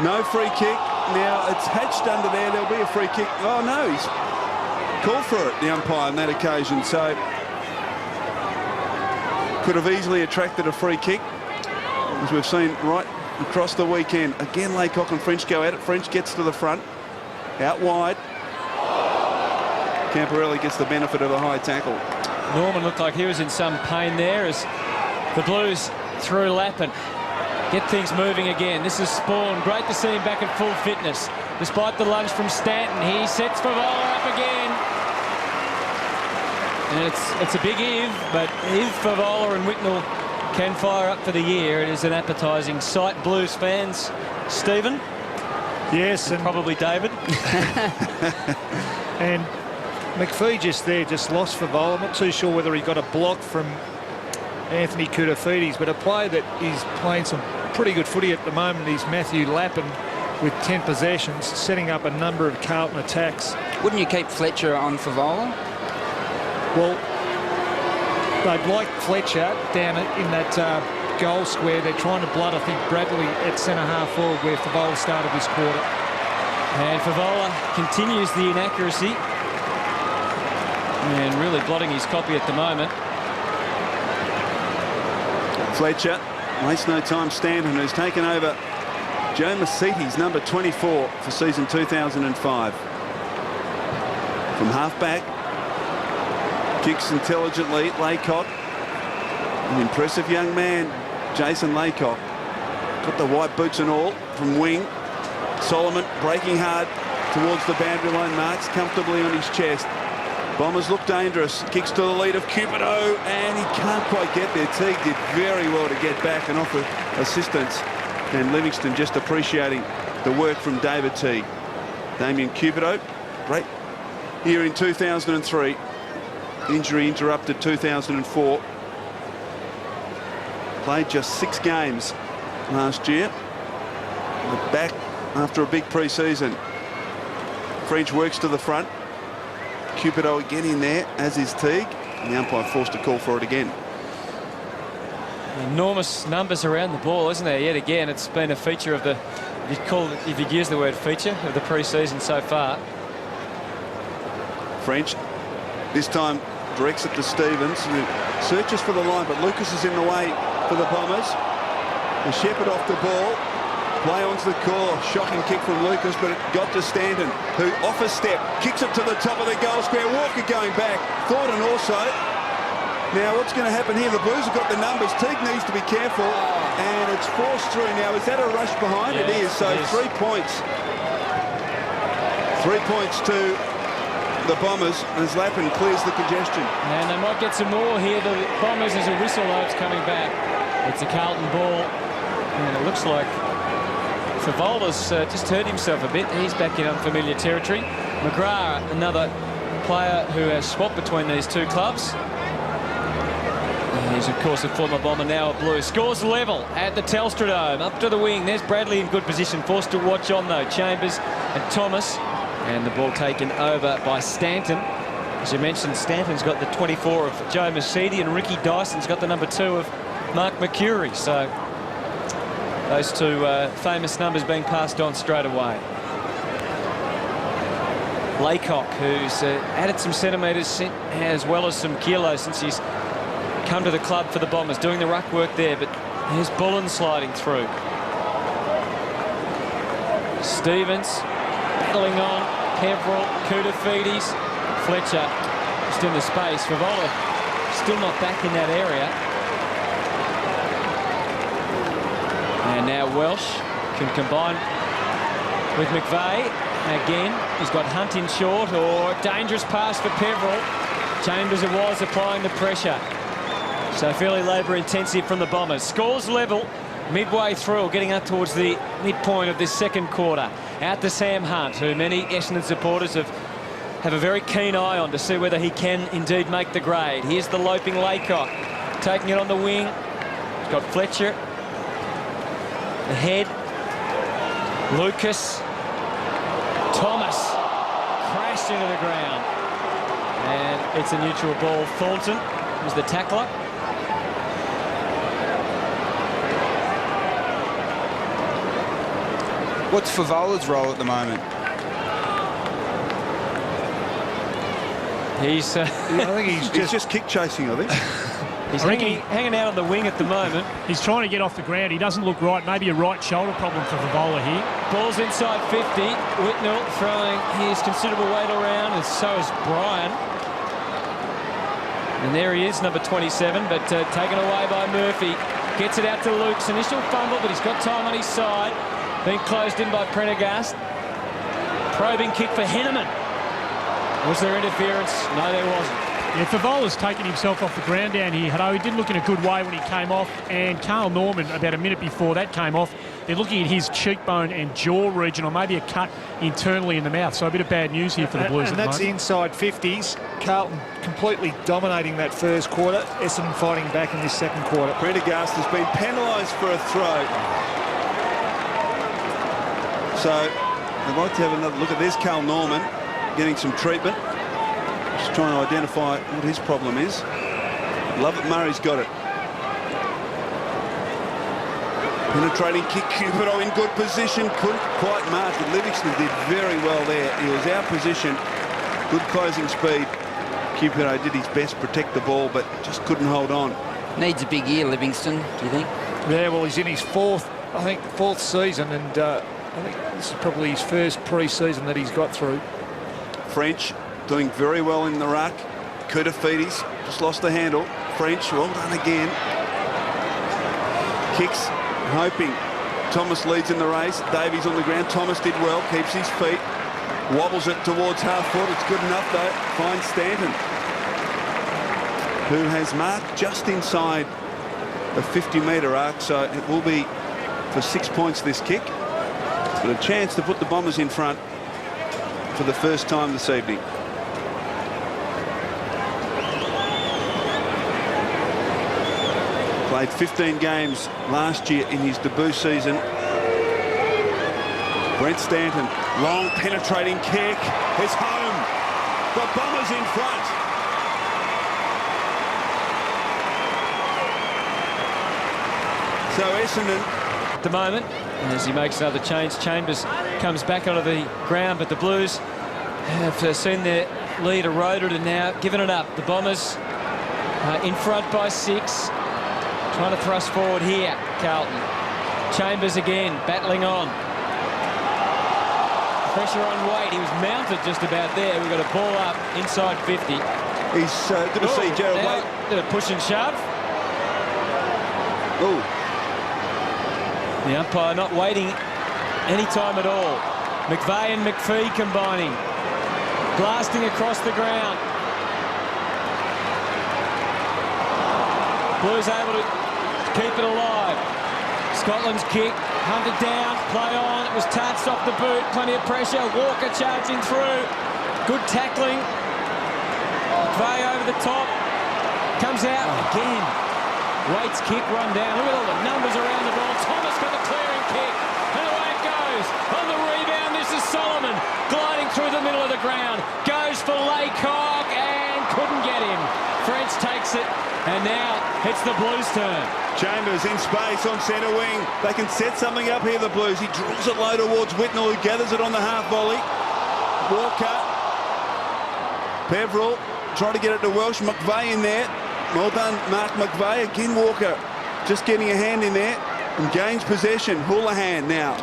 No free kick. Now it's hatched under there. There'll be a free kick. Oh no, he's called for it, the umpire, on that occasion. So could have easily attracted a free kick, as we've seen right across the weekend. Again, Laycock and French go at it. French gets to the front. Out wide. Camporelli gets the benefit of a high tackle. Norman looked like he was in some pain there as the Blues through Lappin get things moving again. This is Spawn. Great to see him back at full fitness. Despite the lunge from Stanton, he sets Favola up again. And it's a big if, but if Favola and Whitnell can fire up for the year, it is an appetising sight. Blues fans, Stephen? Yes, and probably David. And McPhee just lost Favola. I'm not too sure whether he got a block from Anthony Koutafidis, but a player that is playing some pretty good footy at the moment is Matthew Lappin with 10 possessions, setting up a number of Carlton attacks. Wouldn't you keep Fletcher on Favola? Well, they'd like Fletcher down in that goal square. They're trying to blood, I think, Bradley at centre-half forward where Favola started this quarter. And Favola continues the inaccuracy and really blotting his copy at the moment. Fletcher wastes no time. Stanton, who's taken over Joe Masiti's number 24 for season 2005. From half-back, kicks intelligently. Laycock, an impressive young man, Jason Laycock. Got the white boots and all from wing. Solomon breaking hard towards the boundary line. Marks comfortably on his chest. Bombers look dangerous. Kicks to the lead of Cupido, and he can't quite get there. Teague did very well to get back and offer assistance. And Livingston just appreciating the work from David Teague. Damien Cupido, great year in 2003. Injury interrupted 2004. Played just 6 games last year. But back after a big pre-season. French works to the front. Cupido again in there, as is Teague. And the umpire forced to call for it again. Enormous numbers around the ball, isn't there? Yet again, it's been a feature of the, if you'd use the word feature, of the pre-season so far. French, this time directs it to Stevens, who searches for the line, but Lucas is in the way for the Bombers. The Shepherd off the ball. Play onto the core. Shocking kick from Lucas, but it got to Stanton, who off a step, kicks it to the top of the goal square. Walker going back. Thornton also. Now, what's going to happen here? The Blues have got the numbers. Teague needs to be careful, and it's forced through. Now, is that a rush behind? Yeah, it is. So it is. 3 points. 3 points to the Bombers as Lappin clears the congestion. And they might get some more here. The Bombers, as a whistle, though, it's coming back. It's a Carlton ball, and it looks like Favola's just hurt himself a bit. He's back in unfamiliar territory. McGrath, another player who has swapped between these two clubs. He's, of course, a former Bomber, now a Blue. Scores level at the Telstra Dome. Up to the wing. There's Bradley in good position. Forced to watch on, though. Chambers and Thomas. And the ball taken over by Stanton. As you mentioned, Stanton's got the 24 of Joe Masiti, and Ricky Dyson's got the number 2 of Mark McCurry. So those two famous numbers being passed on straight away. Laycock, who's added some centimetres as well as some kilos since he's come to the club for the Bombers, doing the ruck work there, but here's Bullen sliding through. Stevens battling on. Peverill, Koutafidis, Fletcher just in the space. Favola still not back in that area. And now Welsh can combine with McVeigh. Again, he's got Hunt in short, or dangerous pass for Peverill. Chambers it was applying the pressure. So fairly labour intensive from the Bombers. Scores level midway through, getting up towards the midpoint of this second quarter. Out to Sam Hunt, who many Essendon supporters have a very keen eye on to see whether he can indeed make the grade. Here's the loping Laycock, taking it on the wing. He's got Fletcher. Ahead. Lucas. Thomas crashed into the ground. And it's a neutral ball. Thornton was the tackler. What's Favola's role at the moment? He's I think He's just kick chasing, I think. he's hanging out on the wing at the moment. He's trying to get off the ground. He doesn't look right. Maybe a right shoulder problem for Favola here. Ball's inside 50. Whitnell throwing his considerable weight around, and so is Brian. And there he is, number 27, but taken away by Murphy. Gets it out to Luke's initial fumble, but he's got time on his side. Being closed in by Prendergast. Probing kick for Henneman. Was there interference? No, there wasn't. Yeah, Favola's taken himself off the ground down here. He did look in a good way when he came off, and Carl Norman, about a minute before that came off, they're looking at his cheekbone and jaw region, or maybe a cut internally in the mouth. So a bit of bad news here for the Blues. And that's inside 50s. Carlton completely dominating that first quarter. Essendon fighting back in this second quarter. Prendergast has been penalised for a throw. So I'd like to have another look at this. Carl Norman getting some treatment. Just trying to identify what his problem is. Lovett Murray's got it. Penetrating kick, Cupido in good position. Couldn't quite mark it. Livingston did very well there. He was out position. Good closing speed. Cupido did his best, protect the ball, but just couldn't hold on. Needs a big year, Livingston, do you think? Yeah, well, he's in his fourth season, and I think this is probably his first pre-season that he's got through. French doing very well in the ruck. Koutafidis just lost the handle. French, well done again. Kicks, hoping. Thomas leads in the race. Davies on the ground. Thomas did well, keeps his feet. Wobbles it towards half foot. It's good enough though. Finds Stanton, who has marked just inside the 50-metre arc, so it will be for 6 points this kick. But a chance to put the Bombers in front for the first time this evening. Played 15 games last year in his debut season. Brent Stanton, long penetrating kick. It's home. The Bombers in front. So Essendon At the moment, and as he makes another change, Chambers comes back onto the ground, but the Blues have seen their lead eroded and now given it up. The Bombers in front by 6. Trying to thrust forward here, Carlton. Chambers again, battling on. Pressure on Wade. He was mounted just about there. We've got a ball up inside 50. He's good to see Gerald Wade. Bit of push and shove. Oh. The umpire not waiting any time at all. McVeigh and McPhee combining. Blasting across the ground. Blues able to keep it alive. Scotland's kick, hunted down, play on. It was touched off the boot, plenty of pressure. Walker charging through. Good tackling. McVeigh over the top. Comes out again. Waite's kick run down. Look at all the numbers around the ball. Thomas got the clearing kick. And away it goes. On the rebound, this is Solomon. Gliding through the middle of the ground. Goes for Laycock and couldn't get him. French takes it. And now it's the Blues' turn. Chambers in space on centre wing. They can set something up here, the Blues. He drills it low towards Whitnell, who gathers it on the half volley. Walker. Peverill trying to get it to Welsh. McVeigh in there. Well done, Mark McVeigh. Again, Walker just getting a hand in there and gains possession. Houlihan now.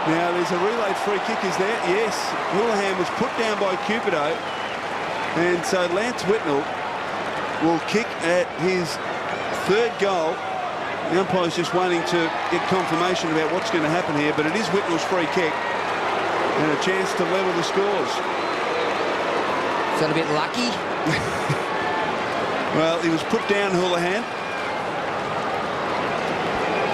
Now, there's a relayed free kick, is there? Yes. Houlihan was put down by Cupido. And so Lance Whitnell will kick at his third goal. The umpire's just waiting to get confirmation about what's going to happen here, but it is Whitnell's free kick and a chance to level the scores. Is that a bit lucky? Well, he was put down, Houlihan.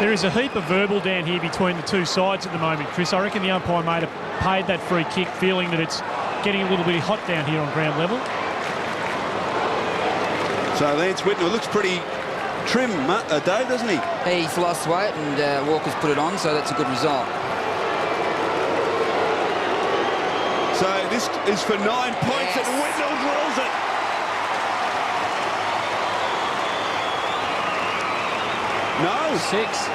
There is a heap of verbal down here between the two sides at the moment, Chris. I reckon the umpire may have paid that free kick, feeling that it's getting a little bit hot down here on ground level. So Lance Whitnell looks pretty trim, Dave, doesn't he? He's lost weight and Walker's put it on, so that's a good result. So this is for 9 points, Yes. and Whitnell drills it. No. 6.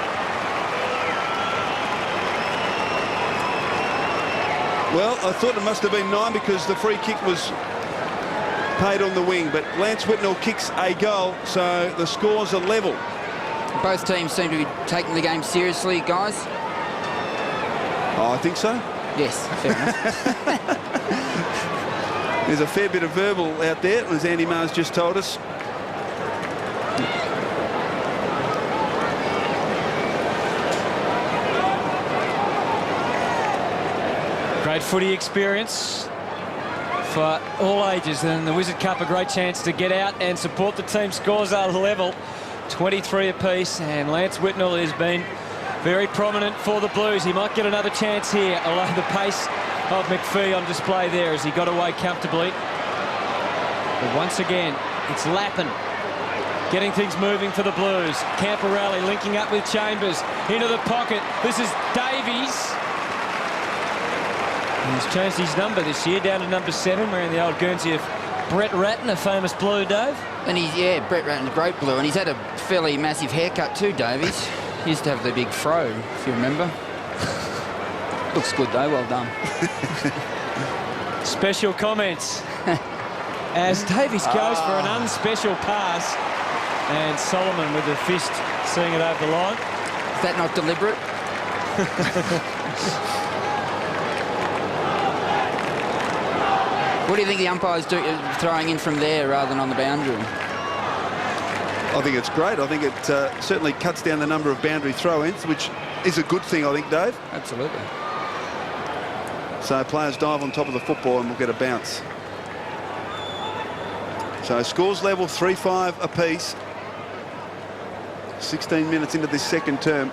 Well, I thought it must have been 9 because the free kick was paid on the wing, but Lance Whitnell kicks a goal, so the scores are level. Both teams seem to be taking the game seriously, guys. Oh, I think so. Yes, fair enough. There's a fair bit of verbal out there, as Andy Mars just told us. Great footy experience for all ages, and the Wizard Cup a great chance to get out and support the team. Scores are level, 23 apiece, and Lance Whitnell has been very prominent for the Blues. He might get another chance here, although the pace of McPhee on display there as he got away comfortably. But once again, it's Lappin getting things moving for the Blues. Camporelli linking up with Chambers into the pocket. This is Davies. He's changed his number this year down to number 7, wearing the old Guernsey of Brett Ratton, a famous Blue, Dave. And Brett Ratton's great Blue, and he's had a fairly massive haircut too, Davies. He used to have the big fro, if you remember. Looks good though, well done. Special comments as Davies goes for an unspecial pass, and Solomon with the fist seeing it over the line. Is that not deliberate? What do you think the umpire's throwing in from there rather than on the boundary? I think it's great. I think it certainly cuts down the number of boundary throw-ins, which is a good thing, I think, Dave. Absolutely. So players dive on top of the football and we'll get a bounce. So scores level, 3-5 apiece. 16 minutes into this second term.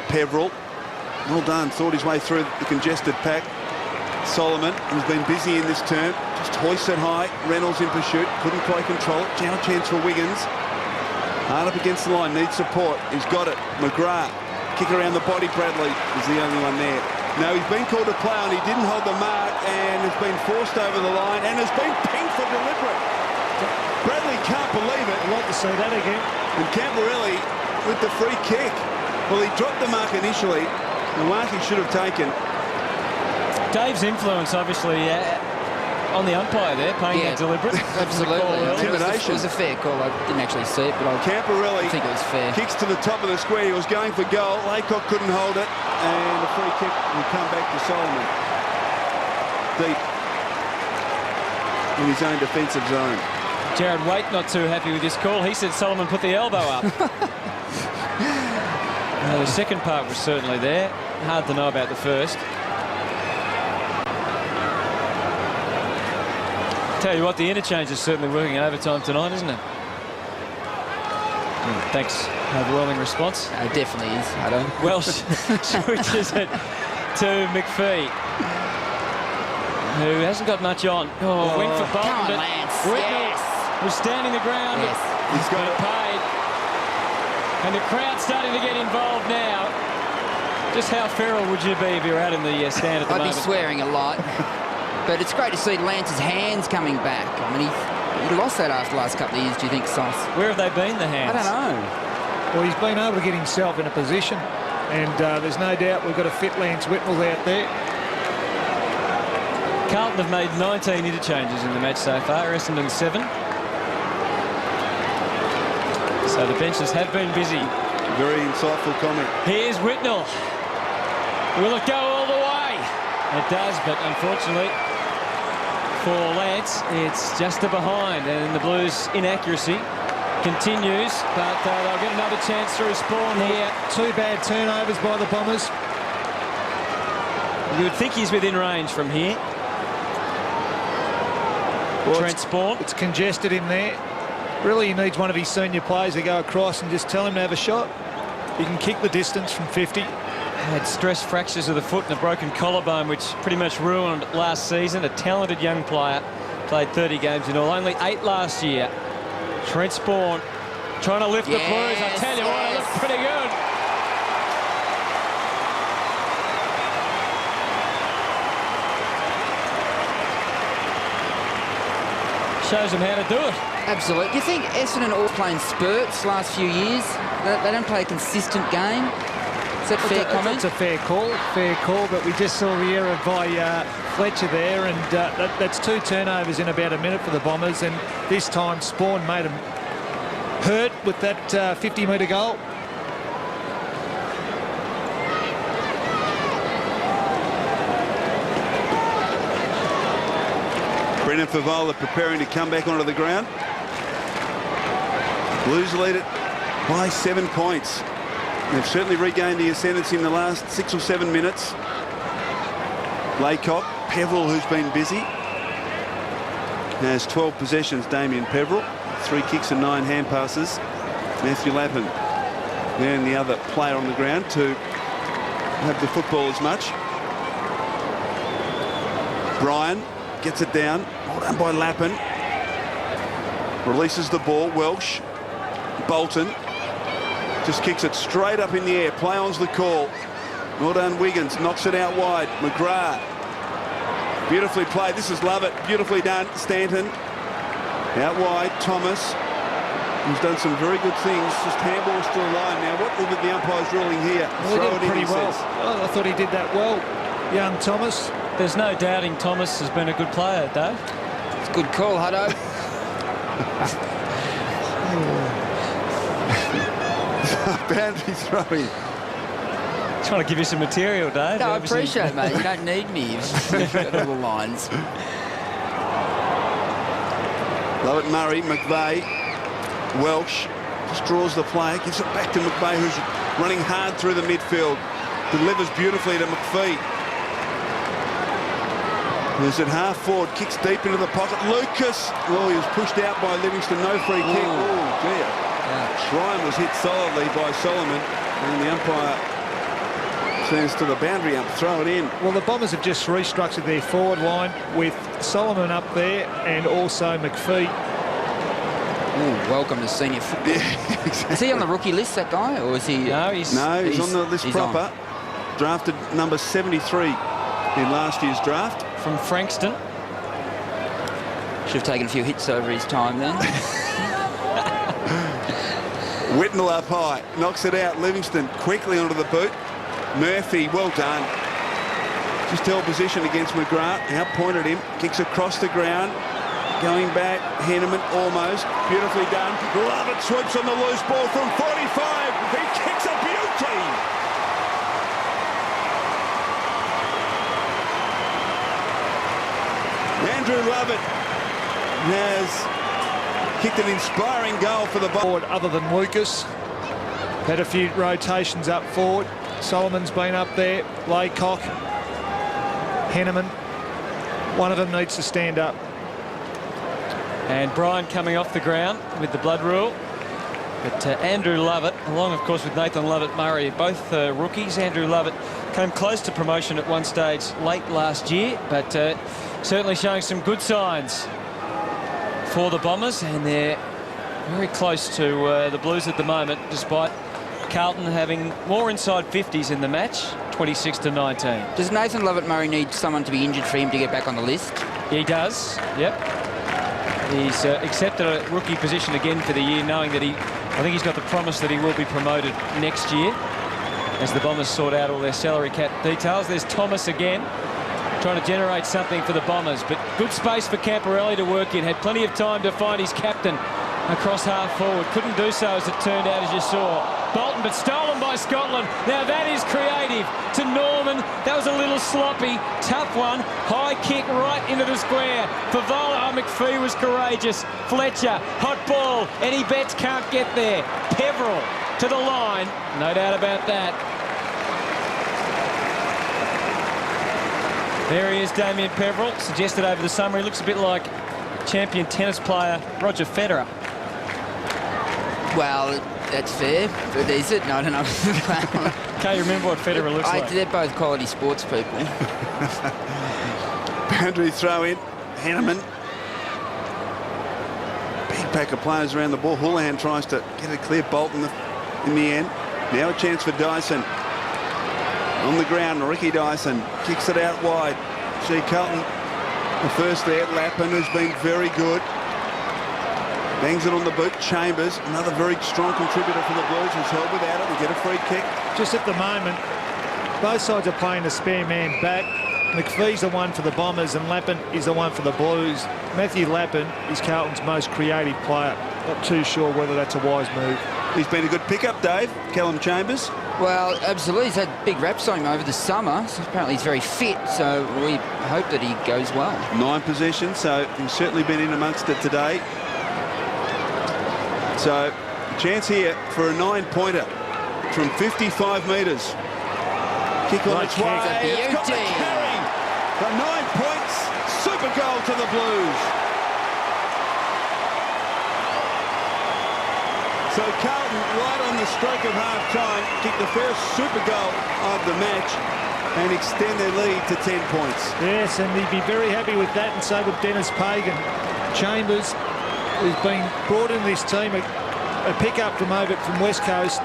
Peveril, well done, thought his way through the congested pack. Solomon, who's been busy in this term, just hoists it high. Reynolds in pursuit, couldn't quite control it. Now a chance for Wiggins. Hard up against the line, needs support. He's got it. McGrath, kick around the body. Bradley is the only one there. No, he's been called to play on. He didn't hold the mark and has been forced over the line and has been pinged for deliberate. Bradley can't believe it. I'd like to see that again. And Camporelli with the free kick. Well, he dropped the mark initially. The mark he should have taken. Dave's influence, obviously, on the umpire there, paying that deliberate. Absolutely. Intimidation. It was a fair call. I didn't actually see it, but I Camporelli think it was fair. Kicks to the top of the square. He was going for goal. Laycock couldn't hold it. And the free kick will come back to Solomon. Deep in his own defensive zone. Jared Waite not too happy with this call. He said Solomon put the elbow up. The second part was certainly there. Hard to know about the first. Tell you what, the interchange is certainly working overtime tonight, isn't it? Thanks. Overwhelming response. It definitely is. I don't. Welsh switches it to McPhee, who hasn't got much on. Oh, went for Bolton. Come on, but Lance. Whitnell was standing the ground. Yes. He's got it. Paid. And the crowd's starting to get involved now. Just how feral would you be if you were out in the stand at the moment? I'd be swearing a lot. But it's great to see Lance's hands coming back. I mean, he lost that after the last couple of years, do you think, Sauce? Where have they been, the hands? I don't know. Well, he's been able to get himself in a position, and there's no doubt we've got a fit Lance Whitnell out there. Carlton have made 19 interchanges in the match so far, Essendon 7. So the benches have been busy. Very insightful comment. Here's Whitnell. Will it go all the way? It does, but unfortunately for Lance, it's just a behind, and the Blues' inaccuracy continues, but they'll get another chance through Spawn here. 2 bad turnovers by the Bombers. You would think he's within range from here. Well, Trent Spawn. It's congested in there. Really, he needs one of his senior players to go across and just tell him to have a shot. He can kick the distance from 50. Had stress fractures of the foot and a broken collarbone, which pretty much ruined last season. A talented young player, played 30 games in all, only 8 last year. Trent Spawn trying to lift the Blues. I tell you what, it looks pretty good. Shows them how to do it. Absolutely. You think Essendon all playing spurts last few years? They don't play a consistent game. Is that fair comment? That's a fair call, but we just saw the error by Fletcher there, and that's 2 turnovers in about a minute for the Bombers, and this time Spawn made them hurt with that 50-metre goal. Brendan Favola preparing to come back onto the ground. Blues lead it by 7 points. They've certainly regained the ascendancy in the last 6 or 7 minutes. Laycock, Peverill, who's been busy, has 12 possessions. Damien Peverill, 3 kicks and 9 hand passes. Matthew Lappin, then the other player on the ground to have the football as much. Bryan gets it down. Well done by Lappin. Releases the ball. Welsh. Bolton just kicks it straight up in the air. Play on's the call. Well done, Wiggins. Knocks it out wide. McGrath. Beautifully played. This is Lovett. Beautifully done. Stanton. Out wide. Thomas, who's done some very good things. Just handball's still alive now. What look at the umpire's ruling here? Well, Throw he it did in, pretty he well. says. Oh, I thought he did that well, young Thomas. There's no doubting Thomas has been a good player, Dave. It's a good call, Hutto. Boundary throwing. Trying to give you some material, Dave. No, I appreciate it, mate. You don't need me. You've got all the lines. Lovett, Murray, McVeigh, Welsh just draws the play, gives it back to McVeigh, who's running hard through the midfield. Delivers beautifully to McPhee. Who's at half forward, kicks deep into the pocket. Lucas, oh, he was pushed out by Livingston, no free kick. Oh, dear. Ryan was hit solidly by Solomon, and the umpire sends to the boundary ump, throw it in. Well, the Bombers have just restructured their forward line with Solomon up there and also McPhee. Ooh, welcome to senior football. Yeah, exactly. Is he on the rookie list, that guy, or is he? No, he's on the list proper. On. Drafted number 73 in last year's draft. From Frankston. Should have taken a few hits over his time then. Whitnell up high, knocks it out. Livingston quickly onto the boot. Murphy, well done. Just held position against McGrath. Out-pointed him, kicks across the ground. Going back, Henneman almost. Beautifully done. Lovett swoops on the loose ball from 45. He kicks a beauty. Andrew Lovett has kicked an inspiring goal for the forward other than Lucas. Had a few rotations up forward. Solomon's been up there. Laycock, Henneman. One of them needs to stand up. And Bryan coming off the ground with the blood rule. But Andrew Lovett, along of course with Nathan Lovett-Murray, both rookies. Andrew Lovett came close to promotion at one stage late last year, but certainly showing some good signs for the Bombers, and they're very close to the Blues at the moment, despite Carlton having more inside 50s in the match, 26-19. Does Nathan Lovett-Murray need someone to be injured for him to get back on the list? He does, yep. He's accepted a rookie position again for the year, knowing that I think he's got the promise that he will be promoted next year as the Bombers sort out all their salary cap details. There's Thomas again, trying to generate something for the Bombers, but good space for Camporelli to work in. Had plenty of time to find his captain across half forward. Couldn't do so, as it turned out, as you saw. Bolton, but stolen by Scotland. Now that is creative. To Norman, that was a little sloppy. Tough one. High kick right into the square. Favola, McPhee was courageous. Fletcher, hot ball. Eddie Betts can't get there. Peveril to the line. No doubt about that. There he is, Damien Peveril. Suggested over the summer he looks a bit like champion tennis player Roger Federer. Well, that's fair, but is it? No, I don't know. Can't you remember what Federer looks like? They're both quality sports people. Boundary throw in. Hanneman. Big pack of players around the ball. Houlihan tries to get it clear. Bolton in the end. Now a chance for Dyson. On the ground, Ricky Dyson kicks it out wide. See Carlton, the first there. Lappin has been very good. Bangs it on the boot. Chambers, another very strong contributor for the Blues, was held without it. We get a free kick. Just at the moment, both sides are playing the spare man back. McPhee's the one for the Bombers and Lappin is the one for the Blues. Matthew Lappin is Carlton's most creative player. Not too sure whether that's a wise move. He's been a good pickup, Dave. Callum Chambers. Well, absolutely. He's had big raps on him over the summer. So apparently he's very fit, so we hope that he goes well. 9 possessions, so he's certainly been in amongst it today. So, chance here for a 9-pointer from 55 metres. Kick on its way. It's got the carry. The 9 points. Super goal to the Blues. So Carlton, right on the stroke of half-time, kick the first super goal of the match and extend their lead to 10 points. Yes, and he'd be very happy with that, and so would Dennis Pagan. Chambers, who's been brought in this team, a pick-up from West Coast,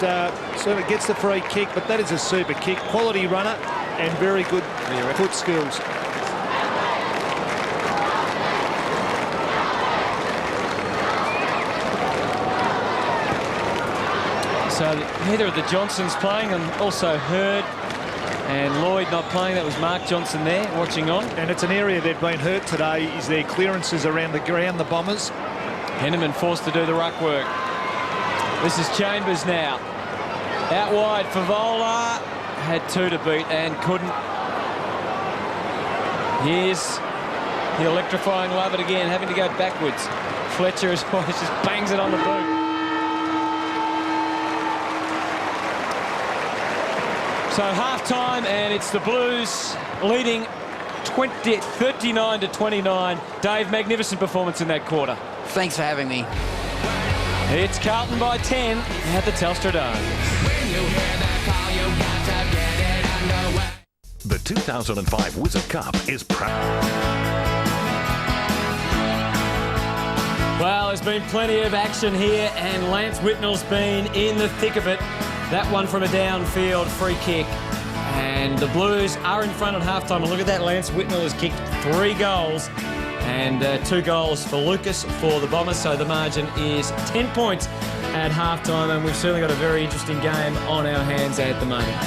sort of gets the free kick, but that is a super kick. Quality runner and very good foot skills. So neither of the Johnsons playing, and also Hurd and Lloyd not playing. That was Mark Johnson there watching on. And it's an area they've been hurt today, is their clearances around the ground, the Bombers. Henneman forced to do the ruck work. This is Chambers now. Out wide, Favola had 2 to beat and couldn't. Here's the electrifying Lovett again, having to go backwards. Fletcher as well, just bangs it on the boot. So half-time, and it's the Blues leading 39 to 29. Dave, magnificent performance in that quarter. Thanks for having me. It's Carlton by 10 at the Telstra Dome. The 2005 Wizard Cup is proud. Well, there's been plenty of action here, and Lance Whitnell's been in the thick of it. That one from a downfield free kick. And the Blues are in front at halftime. And look at that, Lance Whitnell has kicked 3 goals. And 2 goals for Lucas for the Bombers. So the margin is 10 points at halftime. And we've certainly got a very interesting game on our hands at the moment.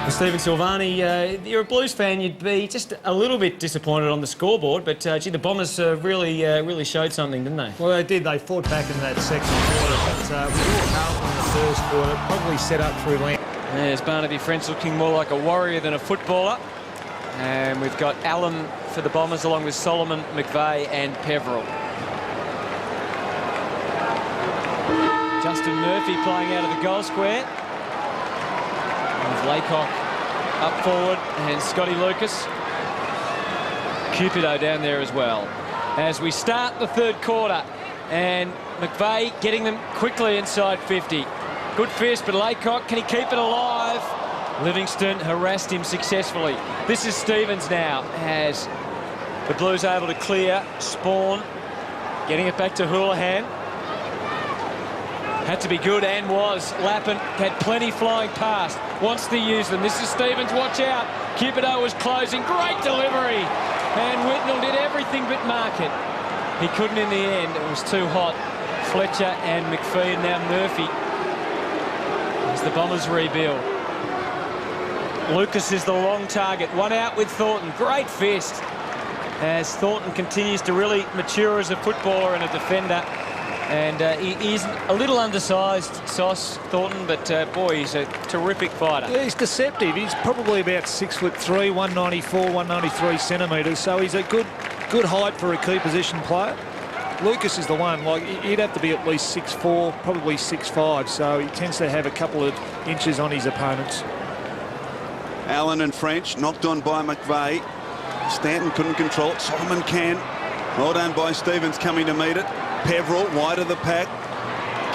Well, Stephen Silvani, you're a Blues fan. You'd be just a little bit disappointed on the scoreboard. But, gee, the Bombers really showed something, didn't they? Well, they did. They fought back in that second quarter. But we saw Carlton in the first quarter, probably set up through Lance. There's Barnaby French looking more like a warrior than a footballer. And we've got Allen for the Bombers along with Solomon, McVeigh and Peveril. Justin Murphy playing out of the goal square. With Laycock up forward and Scotty Lucas. Cupido down there as well. As we start the third quarter, and McVeigh getting them quickly inside 50. Good fist, but Laycock, can he keep it alive? Livingston harassed him successfully. This is Stevens now, as the Blues able to clear. Spawn getting it back to Houlihan. Had to be good, and was. Lappin had plenty flying past. Wants to use them. This is Stevens, watch out. Cupido was closing. Great delivery. And Whitnell did everything but mark it. He couldn't in the end. It was too hot. Fletcher and McPhee, and now Murphy. As the Bombers rebuild. Lucas is the long target. One out with Thornton. Great fist. As Thornton continues to really mature as a footballer and a defender. And he's a little undersized, Sauce Thornton, but boy, he's a terrific fighter. Yeah, he's deceptive. He's probably about 6'3", 194, 193 centimetres. So he's a good height for a key position player. Lucas is the one. Like, he'd have to be at least 6'4", probably 6'5". So he tends to have a couple of inches on his opponents. Allen and French knocked on by McVeigh. Stanton couldn't control it. Solomon can. Well done by Stevens coming to meet it. Peveril wide of the pack.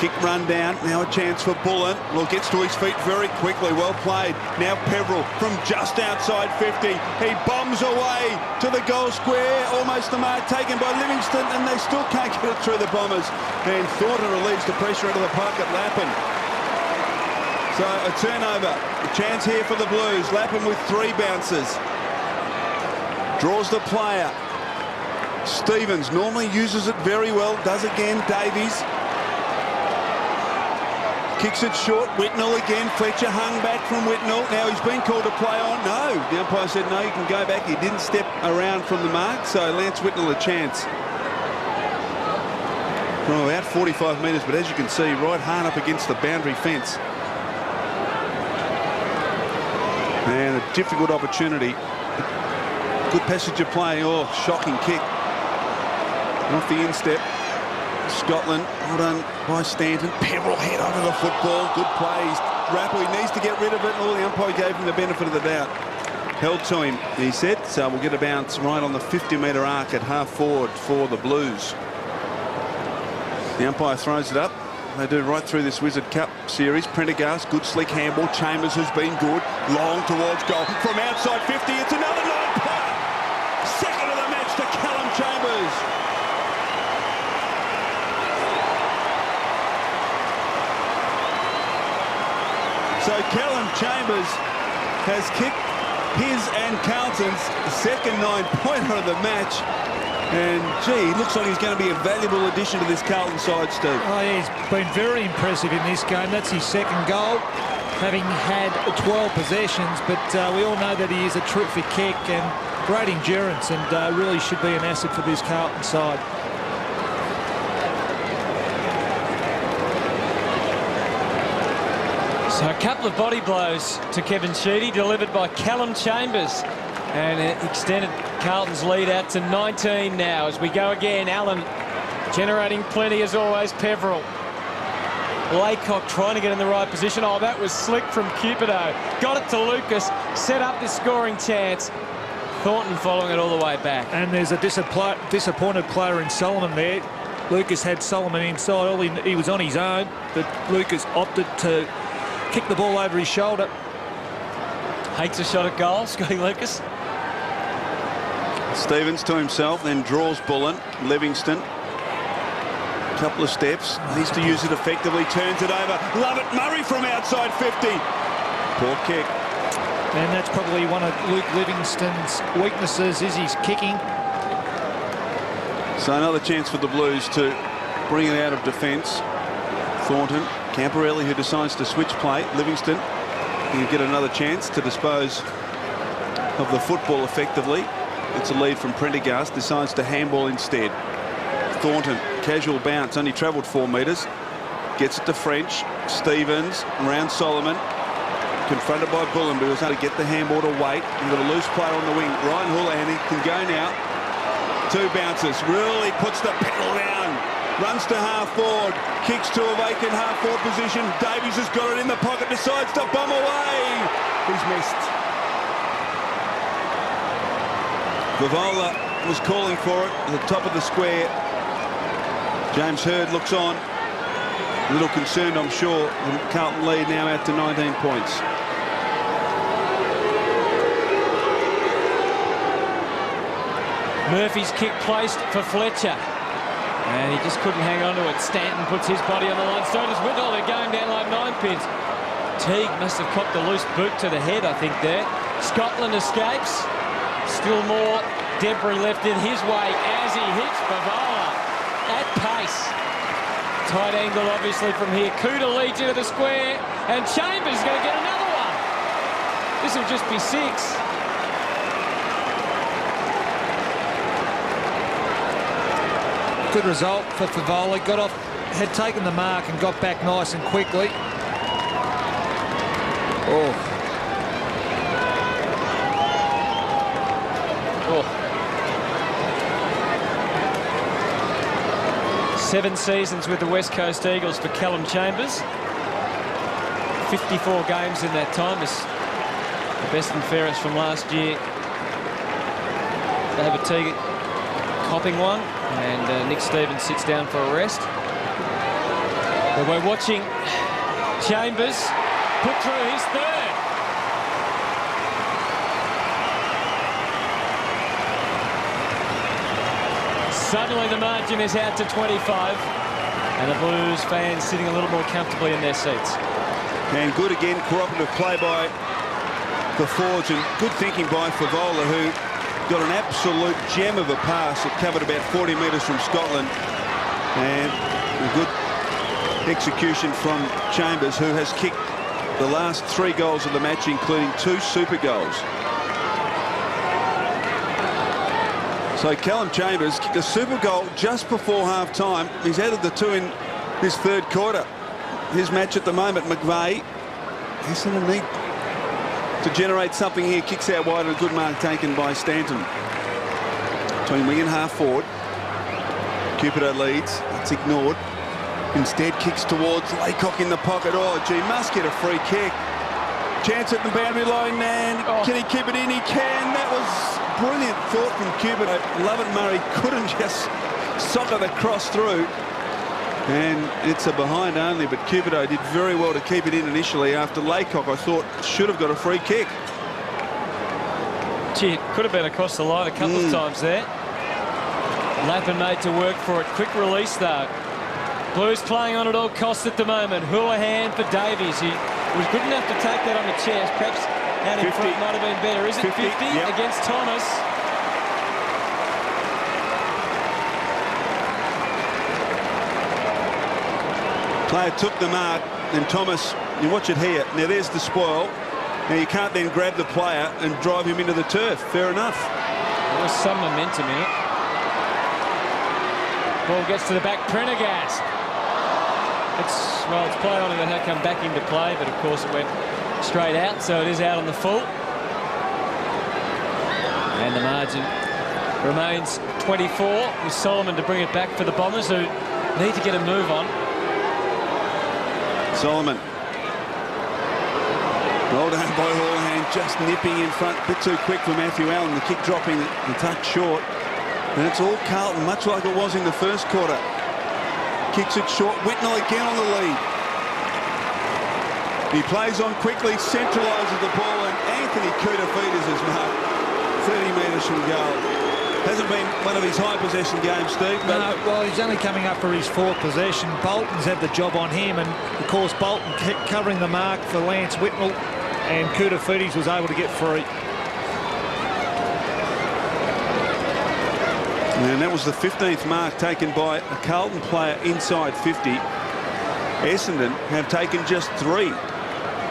Kick run down. Now a chance for Bullen. Well, gets to his feet very quickly. Well played. Now Peveril from just outside 50. He bombs away to the goal square. Almost the mark taken by Livingston, and they still can't get it through the Bombers. And Thornton relieves the pressure into the pocket. Lappin. So a turnover. A chance here for the Blues. Lappin with 3 bounces. Draws the player. Stevens normally uses it very well. Does again. Davies. Kicks it short. Whitnell again. Fletcher hung back from Whitnell. Now he's been called to play on. No. The umpire said no, you can go back. He didn't step around from the mark, so Lance Whitnell a chance. From about 45 metres, but as you can see, right hard up against the boundary fence. And a difficult opportunity. Good passage of play. Oh, shocking kick. Off the instep. Scotland, well done by Stanton. Peveril head over the football. Good plays. Rappel, he needs to get rid of it. All the umpire gave him the benefit of the doubt. Held to him, he said. So we'll get a bounce right on the 50-metre arc at half forward for the Blues. The umpire throws it up. They do right through this Wizard Cup series. Prendergast, good slick handball. Chambers has been good. Long towards goal. From outside 50, it's another 9-pointer. Second of the match to Callum Chambers. So Callum Chambers has kicked his and Carlton's second 9-pointer of the match. And, gee, he looks like he's going to be a valuable addition to this Carlton side, Steve. Oh, yeah, he's been very impressive in this game. That's his second goal, having had 12 possessions. But we all know that he is a terrific kick and great endurance, and really should be an asset for this Carlton side. So a couple of body blows to Kevin Sheedy, delivered by Callum Chambers, and it extended Carlton's lead out to 19 now as we go again. Allen generating plenty as always. Peveril. Laycock trying to get in the right position. Oh, that was slick from Cupido. Got it to Lucas, set up the scoring chance. Thornton following it all the way back. And there's a disappointed player in Solomon there. Lucas had Solomon inside. He was on his own, but Lucas opted to kick the ball over his shoulder. Hates a shot at goal, Scotty Lucas. Stevens to himself, then draws Bullen. Livingston. Couple of steps. Needs to use it effectively. Turns it over. Love it. Murray from outside 50. Poor kick. And that's probably one of Luke Livingston's weaknesses, is his kicking. So another chance for the Blues to bring it out of defence. Thornton. Camporelli, who decides to switch play. Livingston can get another chance to dispose of the football effectively. It's a lead from Prendergast. Decides to handball instead. Thornton, casual bounce, only travelled 4 metres. Gets it to French. Stevens around Solomon. Confronted by Bullen, but he was able to get the handball to wait. He's got a loose player on the wing. Ryan Houlihan, he can go now. 2 bounces. Really puts the pedal down. Runs to half forward. Kicks to a vacant half forward position. Davies has got it in the pocket. Decides to bomb away. He's missed. Vivola was calling for it at the top of the square. James Hird looks on. A little concerned, I'm sure. The Carlton lead now out to 19 points. Murphy's kick placed for Fletcher. And he just couldn't hang on to it. Stanton puts his body on the line. So does Whitnell. They're going down like 9 pins. Teague must have copped a loose boot to the head, I think, there. Scotland escapes. Still more debris left in his way as he hits Bavola at pace. Tight angle, obviously, from here. Kuda leads into the square. And Chambers is going to get another one. This will just be 6. Good result for Favola. Got off had taken the mark and got back nice and quickly. Oh. 7 seasons with the West Coast Eagles for Callum Chambers. 54 games in that time. Is the best and fairest from last year. David Teague copping one, and Nick Stevens sits down for a rest. But we're watching Chambers put through his third. Suddenly the margin is out to 25, and the Blues fans sitting a little more comfortably in their seats. And good again, cooperative play by the forwards, and good thinking by Favola, who got an absolute gem of a pass. It covered about 40 metres from Scotland, and a good execution from Chambers, who has kicked the last 3 goals of the match, including 2 super goals. So Callum Chambers kicked a super goal just before half-time. He's added the 2 in this third quarter. His match at the moment, McVeigh, he's going to need to generate something here. Kicks out wide, and a good mark taken by Stanton. Between wing and half forward. Cupido leads. It's ignored. Instead kicks towards Laycock in the pocket. Oh, gee, must get a free kick. Chance at the boundary line, and can he keep it in? He can. That was brilliant thought from Cupido. Lovett Murray couldn't just soccer the cross through. And it's a behind only, but Cupido did very well to keep it in initially. After Laycock, I thought, should have got a free kick. Gee, it could have been across the line a couple of times there. Lappin made to work for it. Quick release, though. Blues playing on at all costs at the moment. Houlihan for Davies. He was good enough to take that on the chest. Perhaps out in front might have been better. Is it 50 yep. against Thomas? Player took the mark, and Thomas, you watch it here. Now there's the spoil. Now you can't then grab the player and drive him into the turf. Fair enough. There was some momentum in it. Ball gets to the back. Prendergast. It's played on him and had come back into play, but of course it went straight out, so it is out on the full. And the margin remains 24 with Solomon to bring it back for the Bombers, who need to get a move on. Solomon. Well done by Houlihan, just nipping in front. A bit too quick for Matthew Allen. The kick dropping the touch short. And it's all Carlton, much like it was in the first quarter. Kicks it short. Whitnell again on the lead. He plays on quickly, centralises the ball, and Anthony Koutafidis is marked 30 metres from goal. Hasn't been one of his high possession games, Steve. But no, well, he's only coming up for his 4th possession. Bolton's had the job on him, and of course Bolton kept covering the mark for Lance Whitnell, and Koutafidis was able to get free. And that was the 15th mark taken by a Carlton player inside 50. Essendon have taken just 3.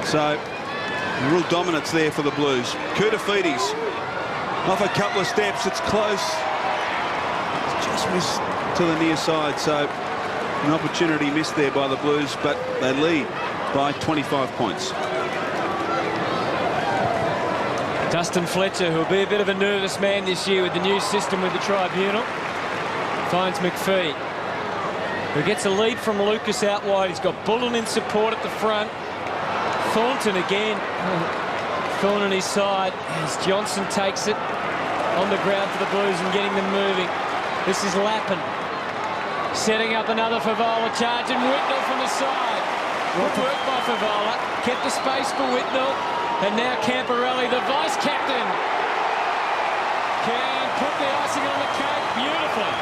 So real dominance there for the Blues. Koutafidis off a couple of steps. It's close. It's just missed to the near side. So an opportunity missed there by the Blues, but they lead by 25 points. Dustin Fletcher, who'll be a bit of a nervous man this year with the new system with the tribunal, finds McPhee, who gets a lead from Lucas out wide. He's got Bullen in support at the front. Thornton again. Thorn on his side as Johnson takes it on the ground for the Blues and getting them moving. This is Lappin setting up another Favola charge, and Whitnell from the side. Good work by Favola. Kept the space for Whitnell. And now Camporelli, the vice-captain, can put the icing on the cake beautifully.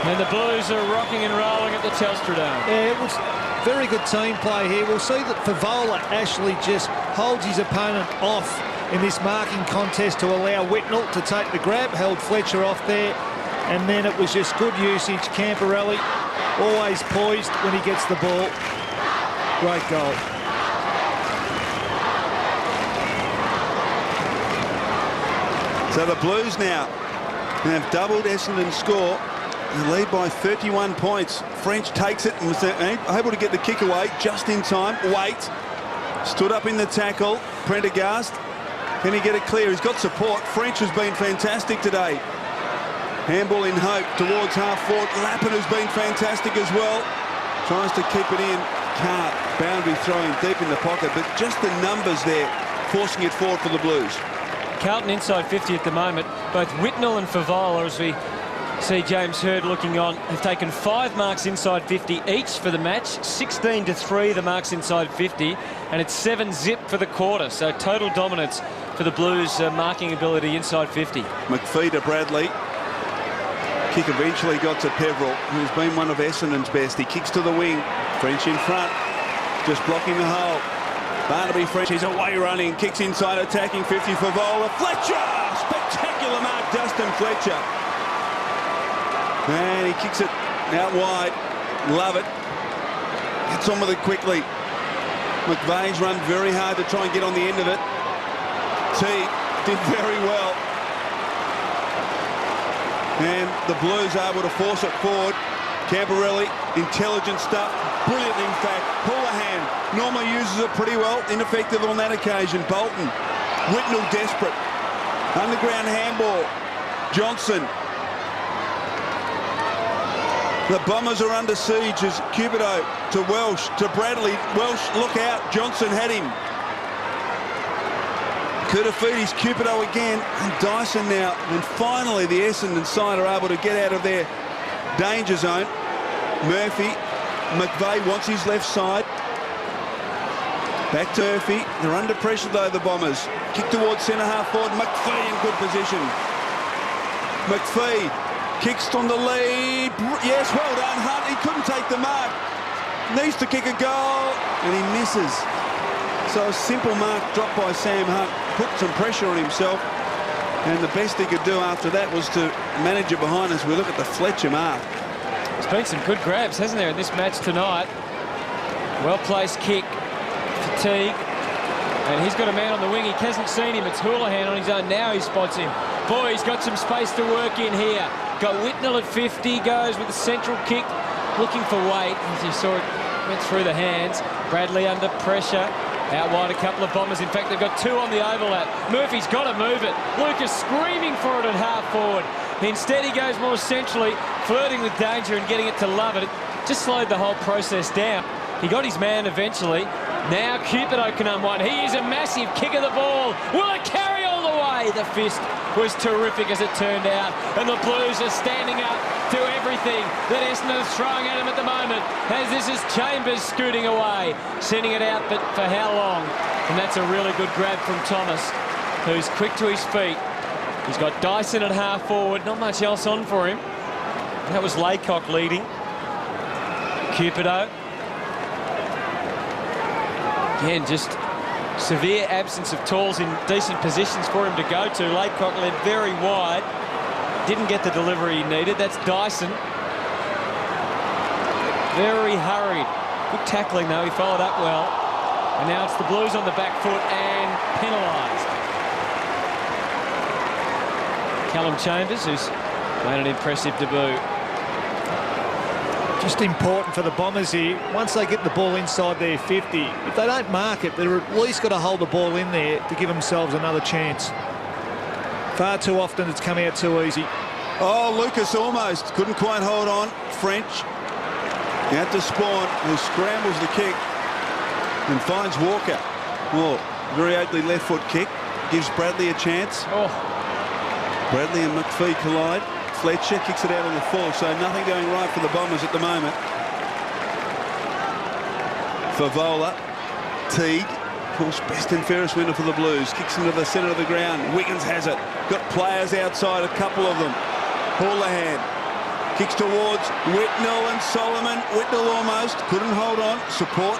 And the Blues are rocking and rolling at the Telstra Dome. Yeah, it was very good team play here. We'll see that Favola actually just holds his opponent off in this marking contest to allow Whitnell to take the grab, held Fletcher off there. And then it was just good usage. Camporelli always poised when he gets the ball. Great goal. So the Blues now have doubled Essendon's score. They lead by 31 points. French takes it and was able to get the kick away just in time. Wait. Stood up in the tackle. Prendergast. Can he get it clear? He's got support. French has been fantastic today. Handball in hope towards half forward. Lappin has been fantastic as well. Tries to keep it in. Can't. Boundary throwing deep in the pocket, but just the numbers there forcing it forward for the Blues. Carlton inside 50 at the moment. Both Whitnell and Favola, as we see James Hird looking on, have taken 5 marks inside 50 each for the match. 16-3 the marks inside 50, and it's 7-zip for the quarter. So total dominance for the Blues' marking ability inside 50. McPhee to Bradley. Kick eventually got to Peveril, who's been one of Essendon's best. He kicks to the wing. French in front, just blocking the hole. Barnaby French, he's away running, kicks inside, attacking 50 for Favola. Fletcher! Spectacular mark, Dustin Fletcher. And he kicks it out wide. Love it. Gets on with it quickly. McVeigh's run very hard to try and get on the end of it. T did very well. And the Blues are able to force it forward. Camporelli, intelligent stuff. Brilliant, in fact. Houlihan normally uses it pretty well. Ineffective on that occasion. Bolton. Whitnell desperate. Underground handball. Johnson. The Bombers are under siege as Cupido to Welsh, to Bradley. Welsh, look out. Johnson had him. Koutafidis, Cupido again, and Dyson now. And finally, the Essendon side are able to get out of their danger zone. Murphy. McVeigh wants his left side. Back to Murphy. They're under pressure, though, the Bombers. Kick towards centre-half forward. McPhee in good position. McPhee kicks on the lead. Yes, well done, Hunt. He couldn't take the mark. Needs to kick a goal, and he misses. So a simple mark dropped by Sam Hunt. Put some pressure on himself. And the best he could do after that was to manage it behind as we look at the Fletcher mark. There's been some good grabs, hasn't there, in this match tonight? Well-placed kick. Fatigue. And he's got a man on the wing. He hasn't seen him. It's Houlihan on his own. Now he spots him. Boy, he's got some space to work in here. Got Whitnell at 50. Goes with a central kick. Looking for weight. As you saw it went through the hands. Bradley under pressure. Out wide, a couple of Bombers. In fact, they've got 2 on the overlap. Murphy's got to move it. Lucas screaming for it at half forward. Instead, he goes more centrally, flirting with danger and getting it to Lovett. It just slowed the whole process down. He got his man eventually. Now Cupido can unwind. He is a massive kick of the ball. Will it carry all the way? The fist was terrific as it turned out. And the Blues are standing up to everything that Essendon is throwing at him at the moment. As this is Chambers scooting away, sending it out, but for how long? And that's a really good grab from Thomas, who's quick to his feet. He's got Dyson at half forward, not much else on for him. That was Laycock leading. Cupido. Again, just severe absence of talls in decent positions for him to go to. Laycock led very wide. Didn't get the delivery he needed. That's Dyson. Very hurried. Good tackling, though. He followed up well. And now it's the Blues on the back foot and penalised. Callum Chambers, who's made an impressive debut. Just important for the Bombers here. Once they get the ball inside their 50, if they don't mark it, they're at least got to hold the ball in there to give themselves another chance. Far too often it's come out too easy. Oh, Lucas almost couldn't quite hold on. French out to Spawn, who scrambles the kick and finds Walker. Oh, very ugly left foot kick. Gives Bradley a chance. Oh. Bradley and McPhee collide. Fletcher kicks it out on the full, so nothing going right for the Bombers at the moment. Favola, Teague, of course, best and fairest winner for the Blues. Kicks into the centre of the ground. Wiggins has it. Got players outside, a couple of them. Houlihan kicks towards Whitnell and Solomon. Whitnell almost couldn't hold on. Support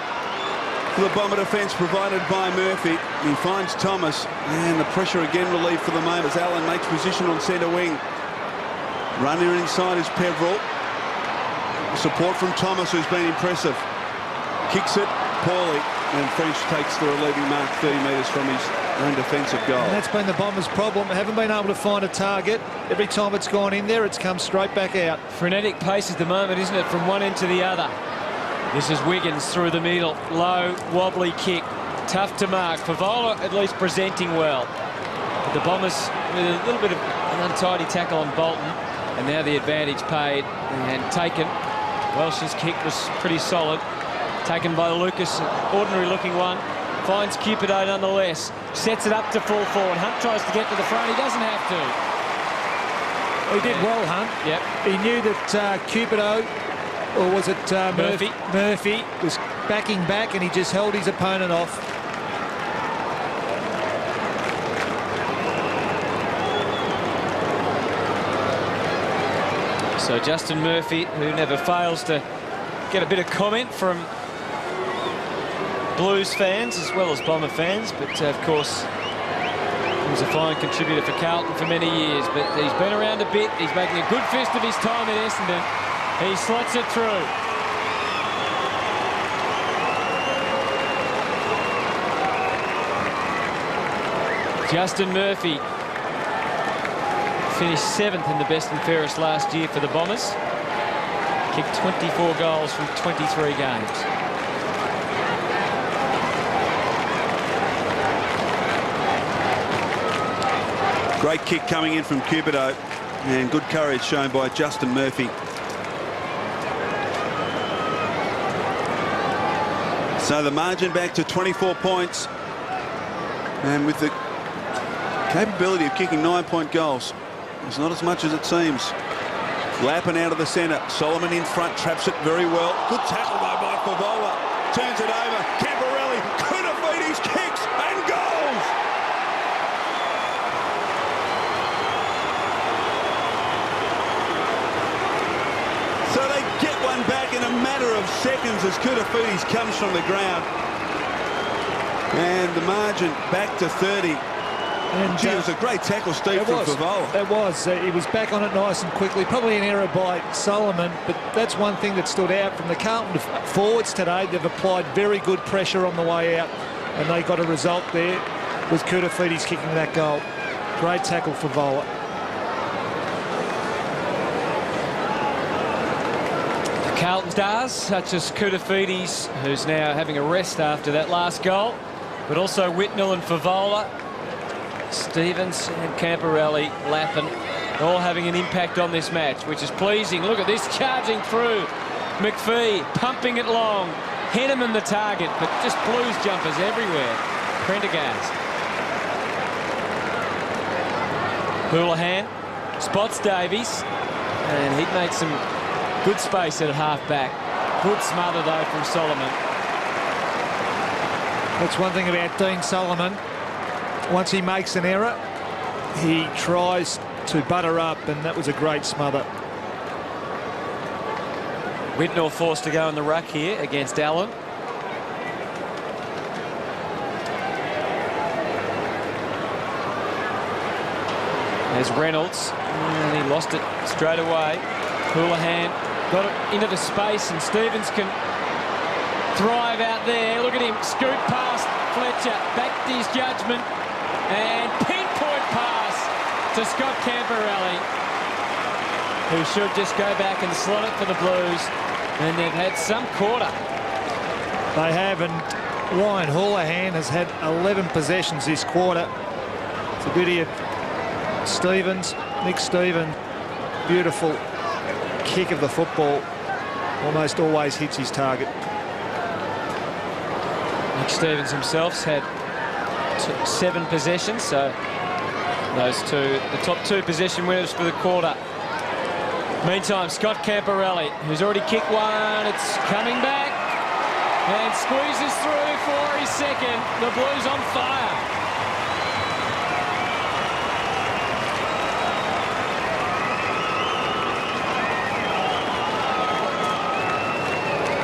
for the Bomber defence provided by Murphy. He finds Thomas, and the pressure again relieved for the moment as Allen makes position on centre wing. Runner inside is Peveril. Support from Thomas, who's been impressive. Kicks it poorly, and French takes the relieving mark 30 metres from his own defensive goal. And that's been the Bombers' problem. They haven't been able to find a target. Every time it's gone in there, it's come straight back out. Frenetic pace at the moment, isn't it, from one end to the other. This is Wiggins through the middle. Low, wobbly kick. Tough to mark. Favola at least presenting well. But the Bombers with a little bit of an untidy tackle on Bolton. And now the advantage paid and taken. Welsh's kick was pretty solid. Taken by Lucas, ordinary looking one. Finds Cupido nonetheless. Sets it up to full forward. Hunt tries to get to the front. He doesn't have to. He did well, Hunt. Yep. He knew that Cupido, or was it Murphy? Murphy was backing back, and he just held his opponent off. So Justin Murphy, who never fails to get a bit of comment from Blues fans as well as Bomber fans, but of course he was a fine contributor for Carlton for many years, but he's been around a bit. He's making a good fist of his time at Essendon. He slots it through. Justin Murphy finished 7th in the best and fairest last year for the Bombers. Kicked 24 goals from 23 games. Great kick coming in from Cupido, and good courage shown by Justin Murphy. So the margin back to 24 points, and with the capability of kicking 9-point goals, it's not as much as it seems. Lappin out of the centre. Solomon in front, traps it very well. Good tackle though by Favola. Turns it over. Camporelli, Kunafides kicks and goals. So they get one back in a matter of seconds as Kunafides comes from the ground. And the margin back to 30. And gee, it was a great tackle, Steve, from Favola. It was. He was back on it nice and quickly. Probably an error by Solomon, but that's one thing that stood out from the Carlton forwards today. They've applied very good pressure on the way out, and they got a result there with Kunafides kicking that goal. Great tackle for Favola. The Carlton stars, such as Kunafides, who's now having a rest after that last goal, but also Whitnell and Favola, Stevens and Camporelli, Lappin, all having an impact on this match, which is pleasing. Look at this, charging through. McPhee pumping it long. Henneman the target, but just Blues jumpers everywhere. Prendergast. Houlihan spots Davies, and he'd made some good space at half-back. Good smother, though, from Solomon. That's one thing about Dean Solomon. Once he makes an error, he tries to butter up, and that was a great smother. Whitnell forced to go in the ruck here against Allen. There's Reynolds, and he lost it straight away. Houlihan got it into the space, and Stevens can thrive out there. Look at him, scoot past Fletcher, back to his judgment. And pinpoint pass to Scott Camporelli, who should just go back and slot it for the Blues. And they've had some quarter. They have, and Ryan Houlihan has had 11 possessions this quarter. It's a beauty of Stevens, Nick Stevens. Beautiful kick of the football. Almost always hits his target. Nick Stevens himself's had 7 possessions, so those two, the top 2 possession winners for the quarter. Meantime, Scott Camporelli, who's already kicked one, it's coming back and squeezes through for his second. The Blues on fire.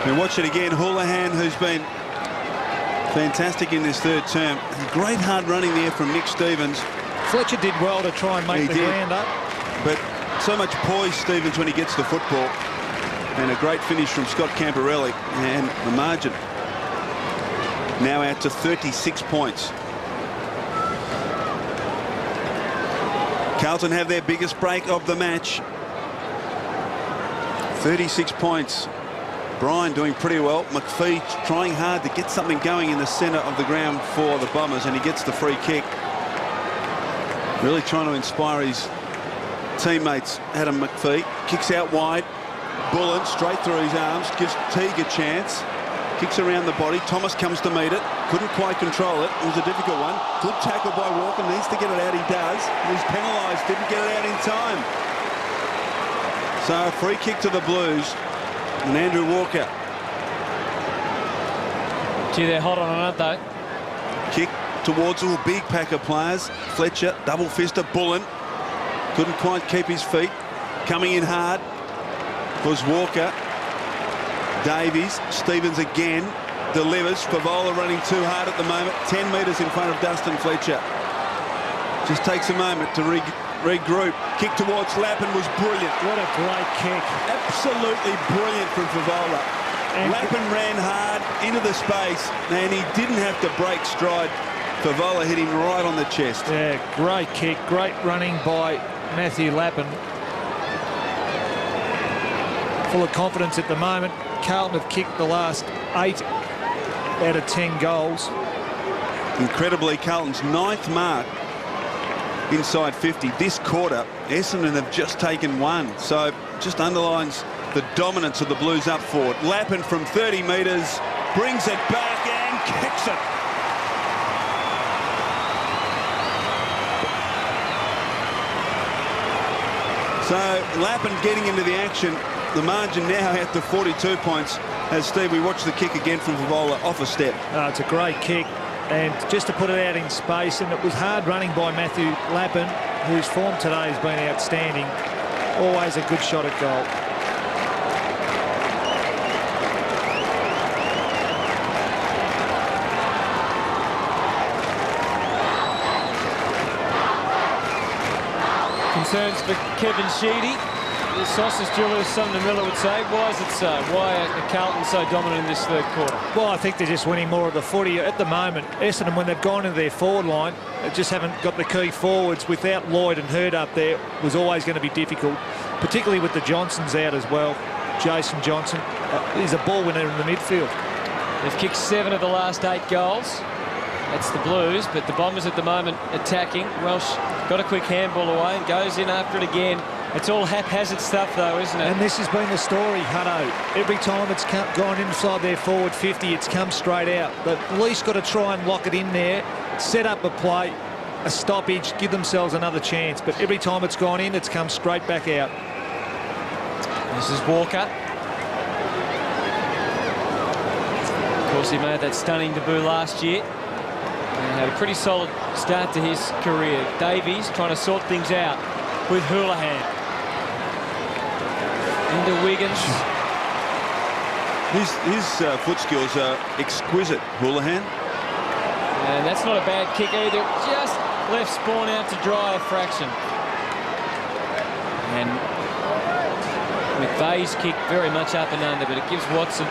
We watch it again. Houlihan, who's been fantastic in this third term. Great hard running there from Nick Stevens. Fletcher did well to try and make the ground up. But so much poise, Stevens, when he gets the football. And a great finish from Scott Camporelli. And the margin now out to 36 points. Carlton have their biggest break of the match. 36 points. Bryan doing pretty well. McPhee trying hard to get something going in the centre of the ground for the Bombers, and he gets the free kick. Really trying to inspire his teammates. Adam McPhee kicks out wide. Bullen straight through his arms, gives Teague a chance. Kicks around the body. Thomas comes to meet it. Couldn't quite control it. It was a difficult one. Good tackle by Walker. Needs to get it out. He does. He's penalised. Didn't get it out in time. So a free kick to the Blues. And Andrew Walker. Gee, they're hot on it, aren't they? Kick towards a big pack of players. Fletcher, double fister. Bullen couldn't quite keep his feet. Coming in hard was Walker. Davies. Stevens again delivers. Favola running too hard at the moment. 10 metres in front of Dustin Fletcher. Just takes a moment to regroup. Kick towards Lappin was brilliant. What a great kick. Absolutely brilliant from Favola. Lappin ran hard into the space, and he didn't have to break stride. Favola hit him right on the chest. Yeah, great kick. Great running by Matthew Lappin. Full of confidence at the moment. Carlton have kicked the last 8 out of 10 goals. Incredibly, Carlton's 9th mark inside 50 this quarter. Essendon have just taken 1, so just underlines the dominance of the Blues up forward. Lappin from 30 metres brings it back and kicks it. So Lappin getting into the action. The margin now out to 42 points. As Steve, we watch the kick again from Favola off a step. It's a great kick, and just to put it out in space, and it was hard running by Matthew Lappin, whose form today has been outstanding. Always a good shot at goal. Concerns for Kevin Sheedy. The sausage Julius Sumner Miller would say. Why is it so? Why are Carlton so dominant in this third quarter? Well, I think they're just winning more of the footy at the moment. Essendon, when they've gone into their forward line, they just haven't got the key forwards. Without Lloyd and Hurd up there, was always going to be difficult, particularly with the Johnsons out as well. Jason Johnson is a ball winner in the midfield. They've kicked 7 of the last 8 goals. That's the Blues, but the Bombers at the moment attacking. Welsh got a quick handball away and goes in after it again. It's all haphazard stuff, though, isn't it? And this has been the story, Hutto. Every time it's gone inside their forward 50, it's come straight out. They've at least got to try and lock it in there, set up a play, a stoppage, give themselves another chance. But every time it's gone in, it's come straight back out. This is Walker. Of course, he made that stunning debut last year. And had a pretty solid start to his career. Davies trying to sort things out with Houlihan. Into Wiggins. His foot skills are exquisite, Houlihan. And that's not a bad kick either. Just left Spawn out to dry a fraction. And McVeigh's kick very much up and under, but it gives Watson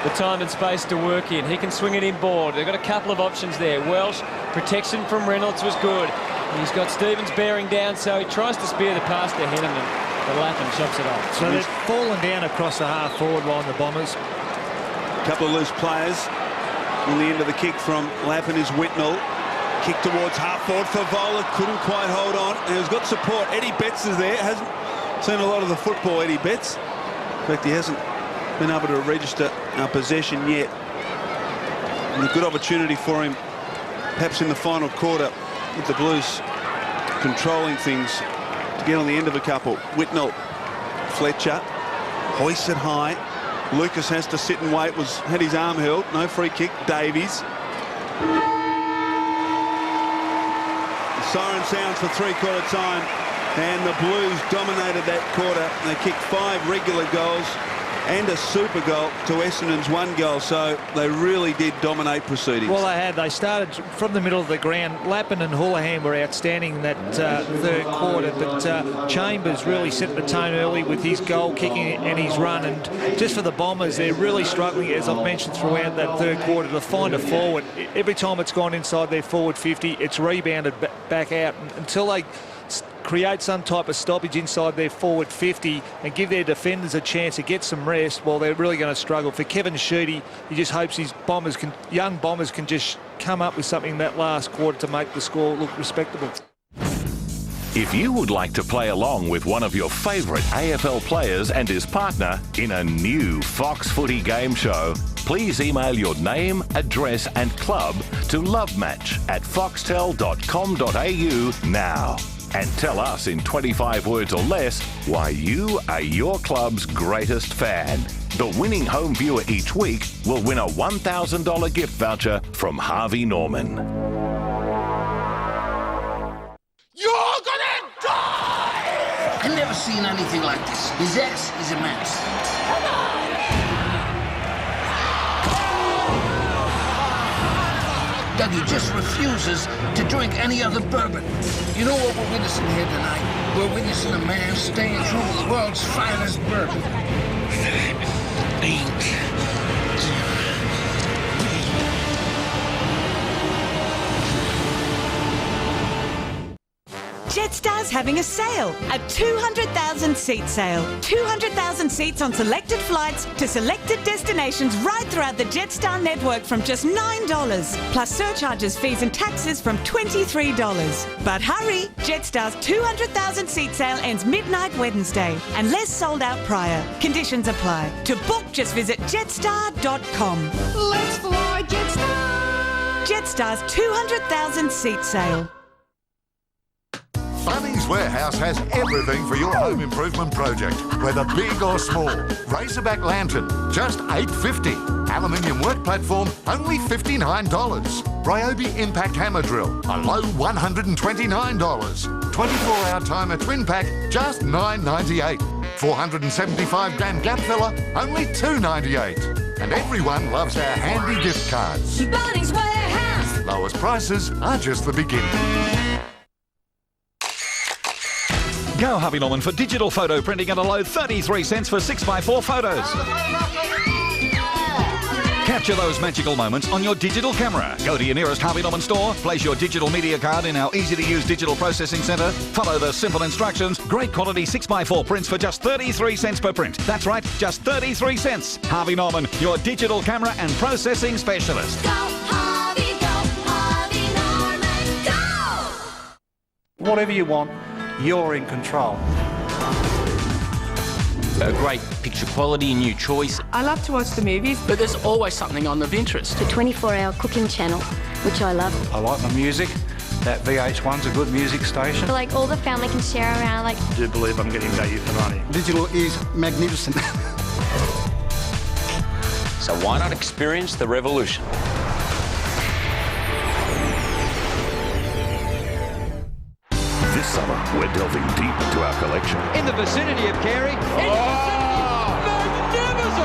the time and space to work in. He can swing it inboard. They've got a couple of options there. Welsh, protection from Reynolds was good. He's got Stevens bearing down, so he tries to spear the pass to Henneman, but Lappin chops it off. So they've fallen down across the half-forward line, the Bombers. A couple of loose players. On the end of the kick from Lappin is Whitnell. Kick towards half-forward. Favola couldn't quite hold on, and he's got support. Eddie Betts is there. Hasn't seen a lot of the football, Eddie Betts. In fact, he hasn't been able to register our possession yet. And a good opportunity for him, perhaps in the final quarter, with the Blues controlling things, to get on the end of a couple. Whitnell, Fletcher, hoists it high. Lucas has to sit and wait, had his arm held. No free kick. Davies. The siren sounds for three-quarter time, and the Blues dominated that quarter. They kicked 5 regular goals and a super goal to Essendon's 1 goal, so they really did dominate proceedings. Well, they had. They started from the middle of the ground. Lappin and Houlihan were outstanding in that third quarter, but Chambers really set the tone early with his goal kicking and his run, and just for the Bombers, they're really struggling, as I've mentioned, throughout that third quarter to find a forward. Every time it's gone inside their forward 50, it's rebounded back out until they create some type of stoppage inside their forward 50 and give their defenders a chance to get some rest, well, they're really going to struggle. For Kevin Sheedy, he just hopes his young Bombers can just come up with something in that last quarter to make the score look respectable. If you would like to play along with one of your favourite AFL players and his partner in a new Fox Footy game show, please email your name, address and club to lovematch@foxtel.com.au now. And tell us in 25 words or less why you are your club's greatest fan. The winning home viewer each week will win a $1,000 gift voucher from Harvey Norman. You're gonna die! I've never seen anything like this. His ass is immense. Dougie just refuses to drink any other bourbon. You know what we're witnessing here tonight? We're witnessing a man staying true to the world's finest bourbon. Jetstar's having a sale, a 200,000 seat sale. 200,000 seats on selected flights to selected destinations right throughout the Jetstar network from just $9, plus surcharges, fees and taxes from $23. But hurry, Jetstar's 200,000 seat sale ends midnight Wednesday, unless sold out prior. Conditions apply. To book, just visit jetstar.com. Let's fly, Jetstar! Jetstar's 200,000 seat sale. Bunnings Warehouse has everything for your home improvement project, whether big or small. Razorback lantern, just $8.50. Aluminium work platform, only $59. Ryobi impact hammer drill, a low $129. 24-hour timer twin pack, just $9.98. 475 gram gap filler, only $2.98. And everyone loves our handy gift cards. Bunnings Warehouse. Lowest prices are just the beginning. Go Harvey Norman for digital photo printing at a low 33 cents for 6x4 photos. Capture those magical moments on your digital camera. Go to your nearest Harvey Norman store, place your digital media card in our easy-to-use digital processing centre, follow the simple instructions. Great quality 6x4 prints for just 33 cents per print. That's right, just 33 cents. Harvey Norman, your digital camera and processing specialist. Go Harvey Norman, go! Whatever you want, you're in control. A great picture quality, a new choice. I love to watch the movies, but there's always something on of interest. The 24-hour cooking channel, which I love. I like the music. That VH1's a good music station. Like all the family can share around. I do believe I'm getting value for money. Digital is magnificent. So why not experience the revolution? This summer, we're delving deep into our collection. In the vicinity of Carey. Magnificent!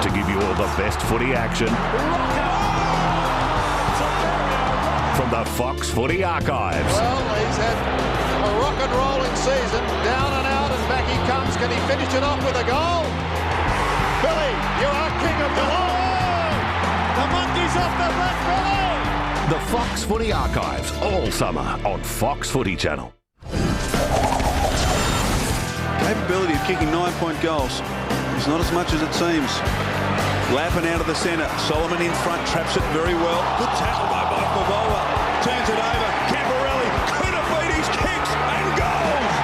To give you all the best footy action from the Fox Footy archives. Well, he's had a rock and rolling season, down and out, and back he comes. Can he finish it off with a goal? Billy, you are king of the world! The monkey's off the back, Billy! The Fox Footy archives, all summer on Fox Footy Channel. Capability of kicking 9-point goals is not as much as it seems. Lappin out of the centre. Solomon in front, traps it very well. Good tackle by Favola. Turns it over. Camporelli could have beat his kicks and goals.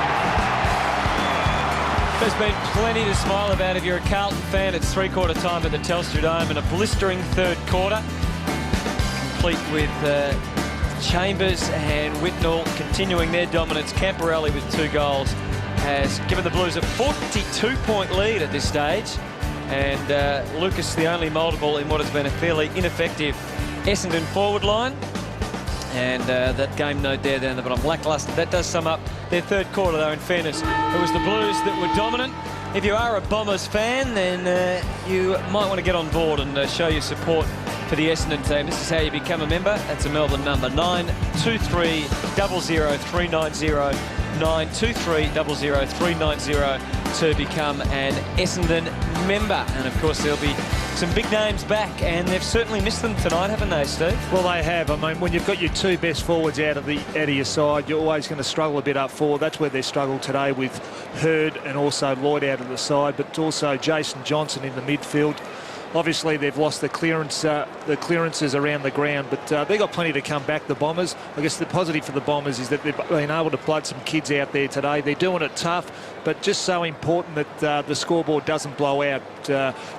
There's been plenty to smile about if you're a Carlton fan. It's three-quarter time at the Telstra Dome and a blistering third quarter, complete with Chambers and Whitnall continuing their dominance. Camporelli with 2 goals has given the Blues a 42-point lead at this stage, and Lucas the only multiple in what has been a fairly ineffective Essendon forward line, and that game no dare down the bottom, lacklustre. That does sum up their third quarter though. In fairness, it was the Blues that were dominant. If you are a Bombers fan, then you might want to get on board and show your support for the Essendon team. This is how you become a member. That's a Melbourne number, 923 00390. 92300 390 to become an Essendon member. And of course there'll be some big names back, and they've certainly missed them tonight, haven't they, Steve? Well, they have. I mean, when you've got your two best forwards out of your side, you're always going to struggle a bit up forward. That's where they struggled today, with Hurd and also Lloyd out of the side, but also Jason Johnson in the midfield. Obviously, they've lost the clearances around the ground, but they've got plenty to come back, the Bombers. I guess the positive for the Bombers is that they've been able to blood some kids out there today. They're doing it tough, but just so important that the scoreboard doesn't blow out.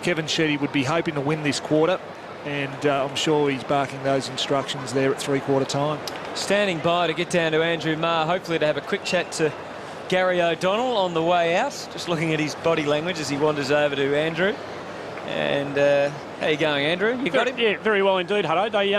Kevin Sheedy would be hoping to win this quarter, and I'm sure he's barking those instructions there at three-quarter time. Standing by to get down to Andrew Marr, hopefully to have a quick chat to Gary O'Donnell on the way out. Just looking at his body language as he wanders over to Andrew. And how you going, Andrew? You got him? Yeah, very well indeed, Hutto. They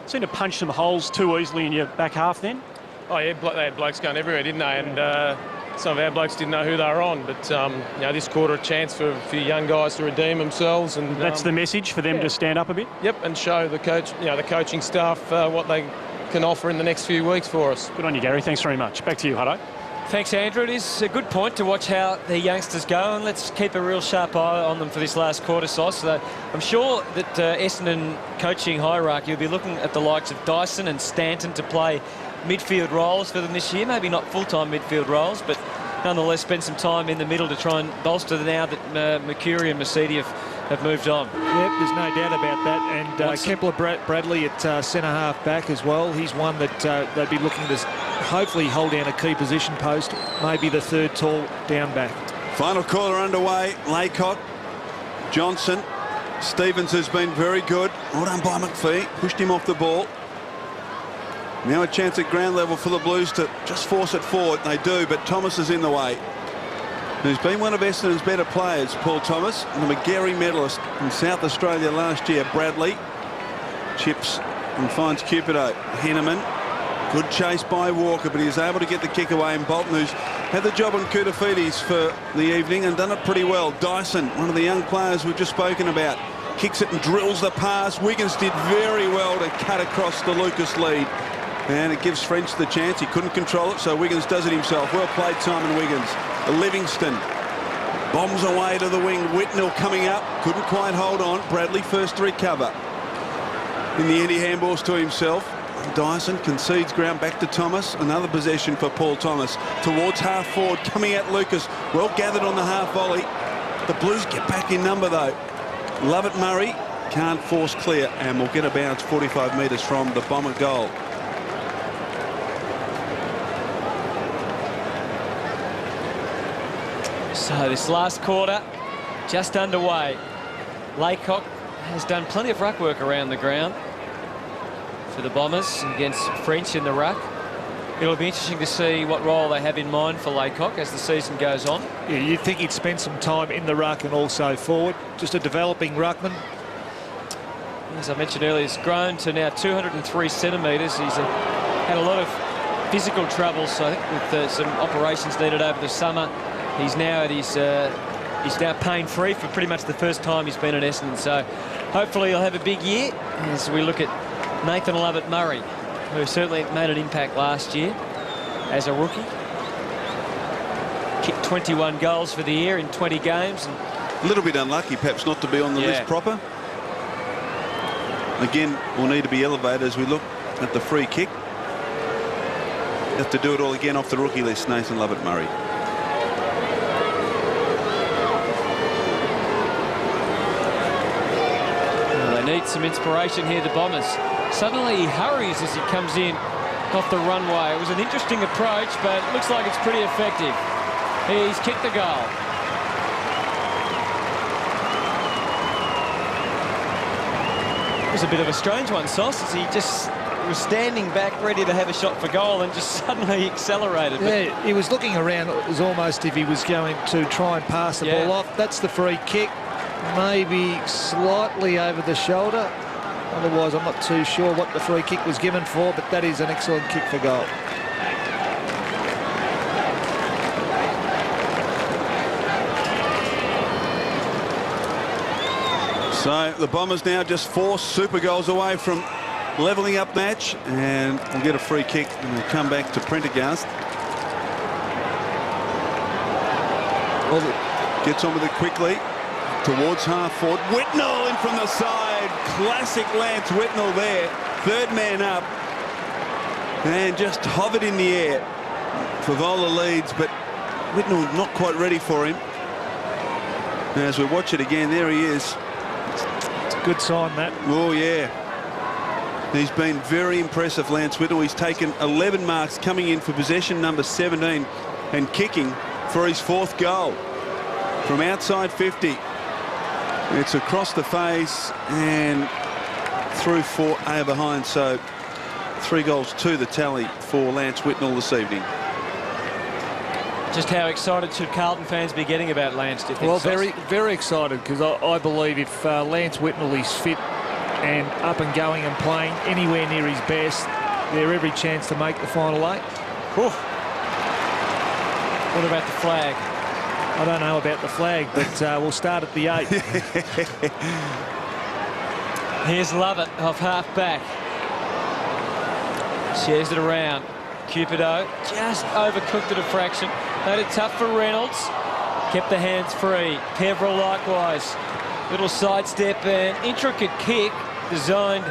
seem to punch some holes too easily in your back half then. Oh, yeah, they had blokes going everywhere, didn't they? And some of our blokes didn't know who they were on. But, you know, this quarter a chance for a few young guys to redeem themselves. And that's the message for them to stand up a bit? Yep, and show the coach, you know, the coaching staff what they can offer in the next few weeks for us. Good on you, Gary. Thanks very much. Back to you, Hutto. Thanks, Andrew. It is a good point to watch how the youngsters go, and let's keep a real sharp eye on them for this last quarter, Sauce. So I'm sure that Essendon coaching hierarchy will be looking at the likes of Dyson and Stanton to play midfield roles for them this year. Maybe not full-time midfield roles, but nonetheless spend some time in the middle to try and bolster now that Mercury and Mercedes have moved on. Yep, there's no doubt about that. And Kepler Bradley at centre-half back as well. He's one that they'd be looking to hopefully hold down a key position post, maybe the third tall down back. Final quarter underway. Laycock, Johnson, Stevens has been very good. Well done by McPhee. Pushed him off the ball. Now a chance at ground level for the Blues to just force it forward. They do, but Thomas is in the way. He's been one of Essendon's better players, Paul Thomas, the McGarry medalist in South Australia last year. Bradley chips and finds Cupido. Henneman, good chase by Walker, but he is able to get the kick away. And Bolton, who's had the job on Koutafidis for the evening and done it pretty well. Dyson, one of the young players we've just spoken about, kicks it and drills the pass. Wiggins did very well to cut across the Lucas lead. And it gives French the chance. He couldn't control it, so Wiggins does it himself. Well played, Simon Wiggins. Livingston bombs away to the wing. Whitnell coming up. Couldn't quite hold on. Bradley first to recover. In the end, he handballs to himself. Dyson concedes ground back to Thomas. Another possession for Paul Thomas. Towards half forward, coming at Lucas. Well gathered on the half volley. The Blues get back in number, though. Lovett Murray can't force clear and will get a bounce 45 metres from the Bomber goal. So this last quarter just underway. Laycock has done plenty of ruck work around the ground for the Bombers against French in the ruck. It'll be interesting to see what role they have in mind for Laycock as the season goes on. Yeah, you'd think he'd spend some time in the ruck and also forward. Just a developing ruckman. As I mentioned earlier, he's grown to now 203 centimetres. He's had a lot of physical troubles, I think, with some operations needed over the summer. He's now at his he's now pain-free for pretty much the first time he's been at Essendon. So hopefully he'll have a big year as we look at Nathan Lovett Murray, who certainly made an impact last year as a rookie. Kicked 21 goals for the year in 20 games. And a little bit unlucky, perhaps, not to be on the list proper. Again, we'll need to be elevated as we look at the free kick. Have to do it all again off the rookie list, Nathan Lovett Murray. Need some inspiration here, the Bombers. Suddenly he hurries as he comes in off the runway. It was an interesting approach, but it looks like it's pretty effective. He's kicked the goal. It was a bit of a strange one, Sauce, as he just was standing back ready to have a shot for goal and just suddenly accelerated. Yeah, he was looking around. It was almost if he was going to try and pass the ball off. That's the free kick. Maybe slightly over the shoulder. Otherwise, I'm not too sure what the free kick was given for, but that is an excellent kick for goal. So the Bombers now just 4 super goals away from levelling up match, and we'll get a free kick and we'll come back to Prendergast. Well, gets on with it quickly. Towards half forward. Whitnell in from the side. Classic Lance Whitnell there. Third man up. And just hovered in the air. Favola leads, but Whitnell not quite ready for him. And as we watch it again, there he is. It's a good sign, that. Oh, yeah. He's been very impressive, Lance Whitnell. He's taken 11 marks coming in for possession number 17 and kicking for his 4th goal. From outside 50. It's across the face and through 4 behind. So 3 goals to the tally for Lance Whitnell this evening. Just how excited should Carlton fans be getting about Lance, do you think? Well, very, very excited, because I believe if Lance Whitnell is fit and up and going and playing anywhere near his best, they're every chance to make the final 8. Oof. What about the flag? I don't know about the flag, but we'll start at the 8. Here's Lovett off half-back. Shares it around. Cupido just overcooked it a fraction. Made it tough for Reynolds. Kept the hands free. Peveril likewise. Little sidestep and intricate kick designed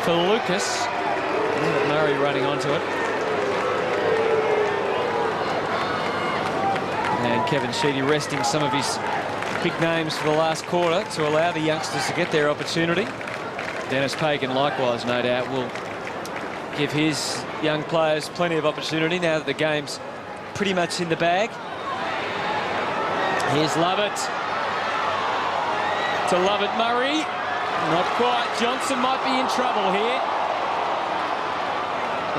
for Lucas. Murray running onto it. And Kevin Sheedy resting some of his big names for the last quarter to allow the youngsters to get their opportunity. Dennis Pagan likewise, no doubt, will give his young players plenty of opportunity now that the game's pretty much in the bag. Here's Lovett. To Lovett Murray. Not quite. Johnson might be in trouble here.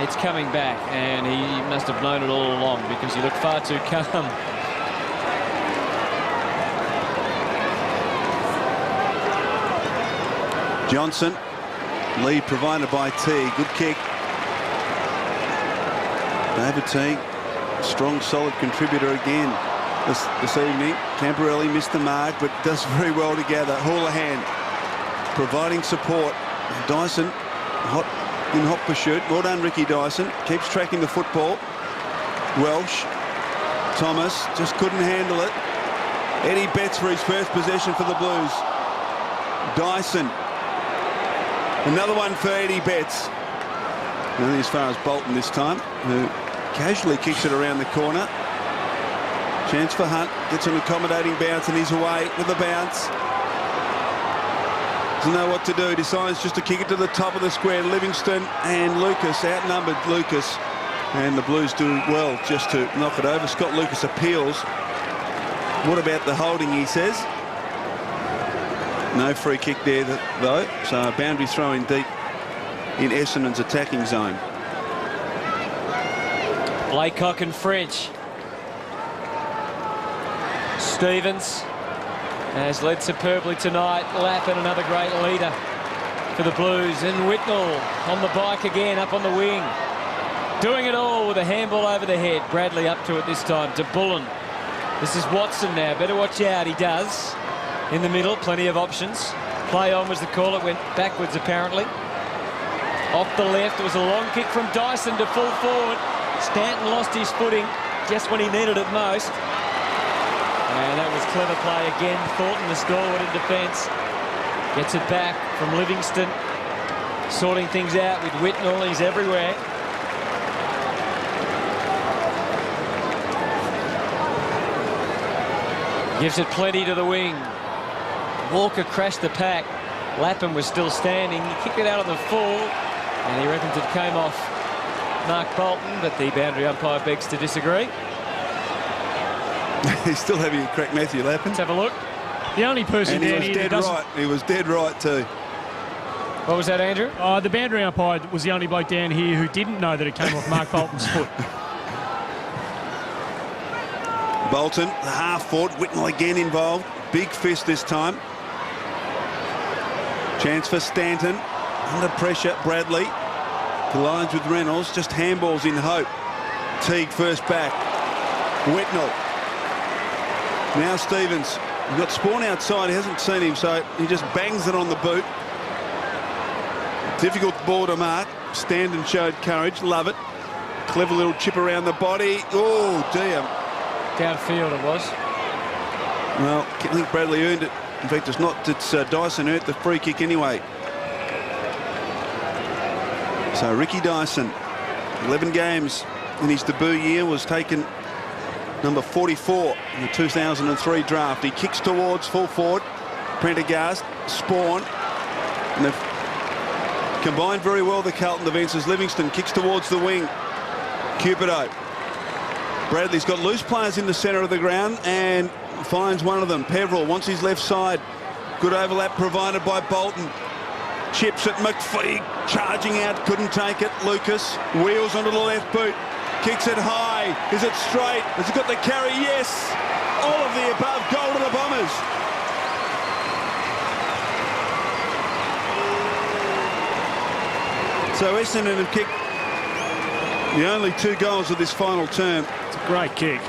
It's coming back, and he must have known it all along because he looked far too calm. Johnson, lead provided by T. Good kick. David T, strong, solid contributor again this evening. Camporelli missed the mark, but does very well together. Houlihan providing support. Dyson in hot pursuit. Well done, Ricky Dyson. Keeps tracking the football. Welsh. Thomas just couldn't handle it. Eddie Betts for his first possession for the Blues. Dyson. Another one for Eddie Betts. Only as far as Bolton this time, who casually kicks it around the corner. Chance for Hunt. Gets an accommodating bounce and he's away with the bounce. Doesn't know what to do. Decides just to kick it to the top of the square. Livingston and Lucas, outnumbered Lucas. And the Blues do well just to knock it over. Scott Lucas appeals. What about the holding, he says. No free kick there, though. So a boundary throw in deep in Essendon's attacking zone. Laycock and French. Stevens has led superbly tonight. Lappin, another great leader for the Blues. And Whitnell on the bike again, up on the wing. Doing it all with a handball over the head. Bradley up to it this time to Bullen. This is Watson now. Better watch out. He does. In the middle, plenty of options. Play on was the call. It went backwards, apparently. Off the left, it was a long kick from Dyson to full forward. Stanton lost his footing just when he needed it most. And that was clever play again. Thornton, the stalwart in defence. Gets it back from Livingston. Sorting things out with Whitnell. He's everywhere. Gives it plenty to the wing. Walker crashed the pack. Lapham was still standing. He kicked it out on the full, and he reckons it came off Mark Bolton, but the boundary umpire begs to disagree. He's still having a crack, Matthew Lapham. Let's have a look. The only person and he down was here dead right. He was dead right too. What was that, Andrew? The boundary umpire was the only bloke down here who didn't know that it came off Mark Bolton's foot. Bolton, the half forward. Whitnell again involved. Big fist this time. Chance for Stanton. Under pressure, Bradley. Collides with Reynolds. Just handballs in hope. Teague first back. Whitnell. Now Stevens. We've got Spawn outside. He hasn't seen him, so he just bangs it on the boot. Difficult ball to mark. Stanton showed courage. Love it. Clever little chip around the body. Oh, dear. Downfield it was. Well, I think Bradley earned it. In fact, it's not. It's Dyson earned the free kick anyway. So Ricky Dyson, 11 games in his debut year, was taken number 44 in the 2003 draft. He kicks towards full forward. Prendergast, Spawn, and they've combined very well, the Carlton defences. Livingston kicks towards the wing. Cupido. Bradley's got loose players in the centre of the ground and finds one of them. Peveril wants his left side. Good overlap provided by Bolton. Chips at McPhee, charging out, couldn't take it. Lucas wheels onto the left boot, kicks it high. Is it straight? Has it got the carry? Yes. All of the above. Goal to the Bombers. So Essendon have kicked the only 2 goals of this final term. It's a great kick.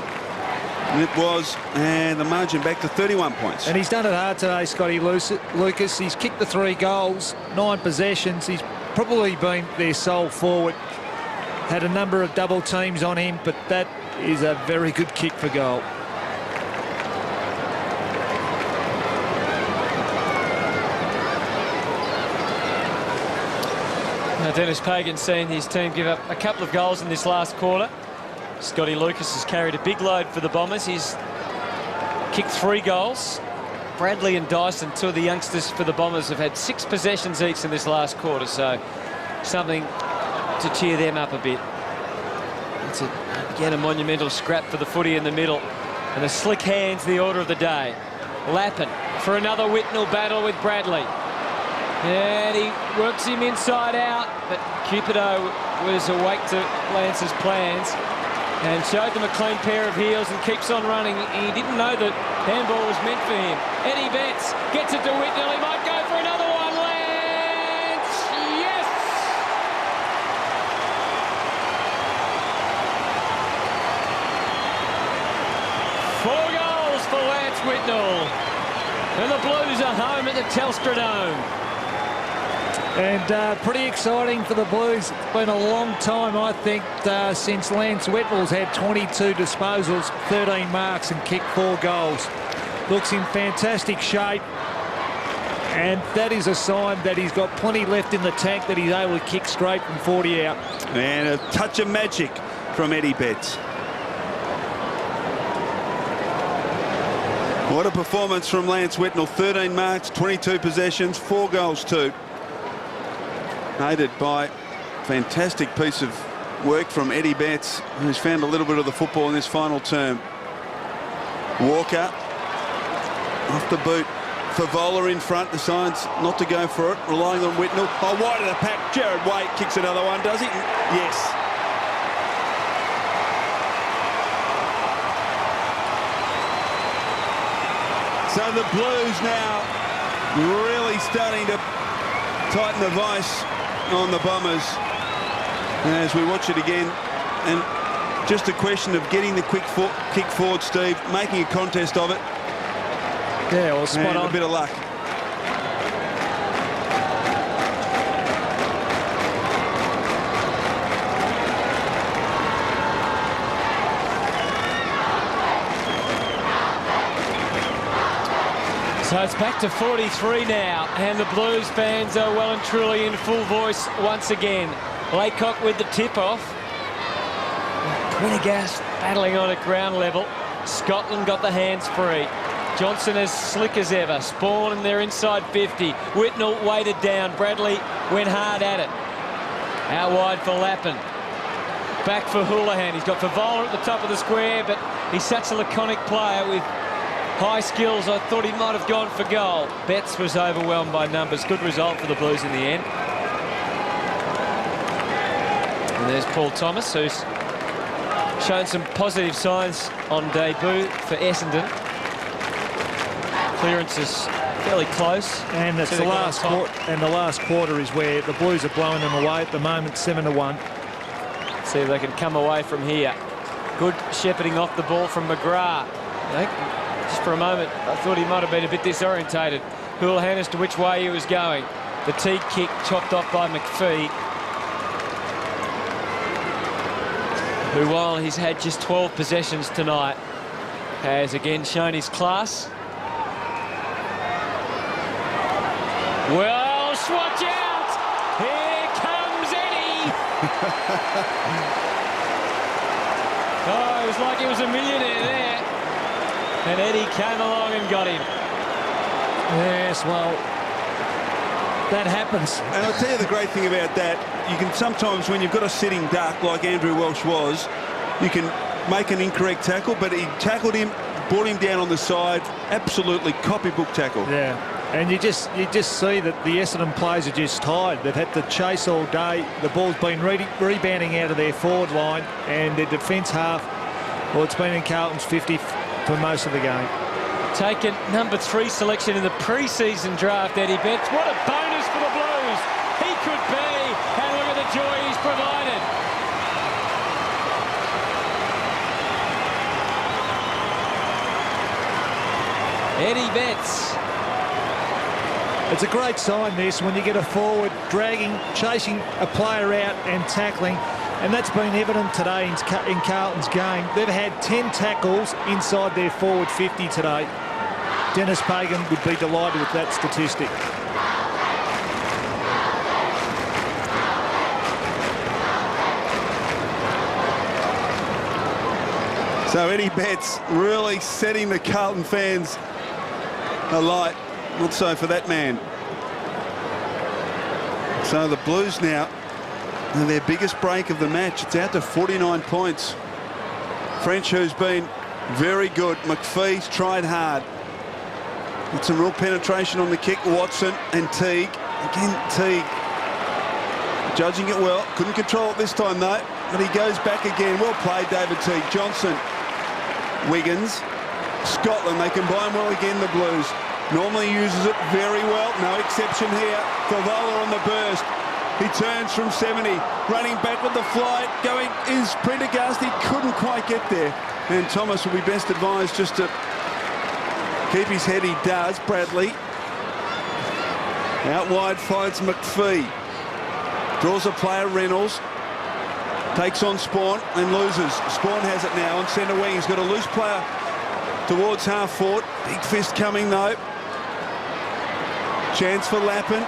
And it was, and the margin back to 31 points. And he's done it hard today, Scotty Lucas. He's kicked the 3 goals, 9 possessions. He's probably been their sole forward. Had a number of double teams on him, but that is a very good kick for goal. Now Dennis Pagan's seen his team give up a couple of goals in this last quarter. Scotty Lucas has carried a big load for the Bombers. He's kicked 3 goals. Bradley and Dyson, 2 of the youngsters for the Bombers, have had 6 possessions each in this last quarter, so something to cheer them up a bit. It's again a monumental scrap for the footy in the middle, and the slick hands the order of the day. Lappin for another Whitnell battle with Bradley, and he works him inside out, but Cupido was awake to Lance's plans and showed them a clean pair of heels and keeps on running. He didn't know that handball was meant for him. Eddie Betts gets it to Whitnell. He might go for another one. Lance, yes! Four goals for Lance Whitnell. And the Blues are home at the Telstra Dome. And pretty exciting for the Blues. It's been a long time, I think, since Lance Whitnell's had 22 disposals, 13 marks and kicked 4 goals. Looks in fantastic shape. And that is a sign that he's got plenty left in the tank, that he's able to kick straight from 40 out. And a touch of magic from Eddie Betts. What a performance from Lance Whitnell. 13 marks, 22 possessions, 4 goals too. Aided by fantastic piece of work from Eddie Betts, who's found a little bit of the football in this final term. Walker off the boot. Favola in front, decides not to go for it, relying on Whitnell. Oh, wide of the pack. Jared Waite kicks another one, does he? Yes. So the Blues now really starting to tighten the vice on the Bombers as we watch it again, and just a question of getting the quick kick forward, Steve, making a contest of it. Yeah, well, spot on. A bit of luck. So it's back to 43 now, and the Blues fans are well and truly in full voice once again. Laycock with the tip-off. Prendergast battling on at ground level. Scotland got the hands free. Johnson as slick as ever. Spawn in their inside 50. Whitnell weighted down. Bradley went hard at it. Out wide for Lappin. Back for Houlihan. He's got Favola at the top of the square, but he's such a laconic player with high skills. I thought he might have gone for goal. Betts was overwhelmed by numbers. Good result for the Blues in the end. And there's Paul Thomas, who's shown some positive signs on debut for Essendon. Clearance is fairly close. And it's the last quarter is where the Blues are blowing them away at the moment, 7-1. See if they can come away from here. Good shepherding off the ball from McGrath. Just for a moment, I thought he might have been a bit disorientated. Houlihan as to which way he was going. The tee kick chopped off by McPhee, who, while he's had just 12 possessions tonight, has again shown his class. Well, watch out! Here comes Eddie! Oh, it was like he was a millionaire there. And Eddie came along and got him. Yes, well, that happens. And I'll tell you the great thing about that, you can sometimes, when you've got a sitting duck like Andrew Welsh was, you can make an incorrect tackle, but he tackled him, brought him down on the side, absolutely copybook tackle. Yeah, and you just see that the Essendon players are just tired. They've had to chase all day. The ball's been rebounding out of their forward line, and their defence half, well, it's been in Carlton's 50 for most of the game. Taken number 3 selection in the pre-season draft, Eddie Betts. What a bonus for the Blues. He could be, and look at the joy he's provided. Eddie Betts. It's a great sign, this, when you get a forward dragging, chasing a player out and tackling. And that's been evident today in Carlton's game. They've had 10 tackles inside their forward 50 today. Dennis Pagan would be delighted with that statistic. So Eddie Betts really setting the Carlton fans alight. Not so for that man. So the Blues now, and their biggest break of the match, it's out to 49 points. French, who's been very good. McPhee's tried hard. Got some real penetration on the kick. Watson and Teague. Again, Teague judging it well. Couldn't control it this time, though. But he goes back again. Well played, David Teague. Johnson, Wiggins, Scotland. They combine well again, the Blues. Normally uses it very well. No exception here. Favola on the burst. He turns from 70. Running back with the flight. Going is Prendergast. He couldn't quite get there. And Thomas will be best advised just to keep his head. He does. Bradley. Out wide finds McPhee. Draws a player, Reynolds. Takes on Spawn and loses. Spawn has it now on centre wing. He's got a loose player towards half forward. Big fist coming though. Chance for Lappin.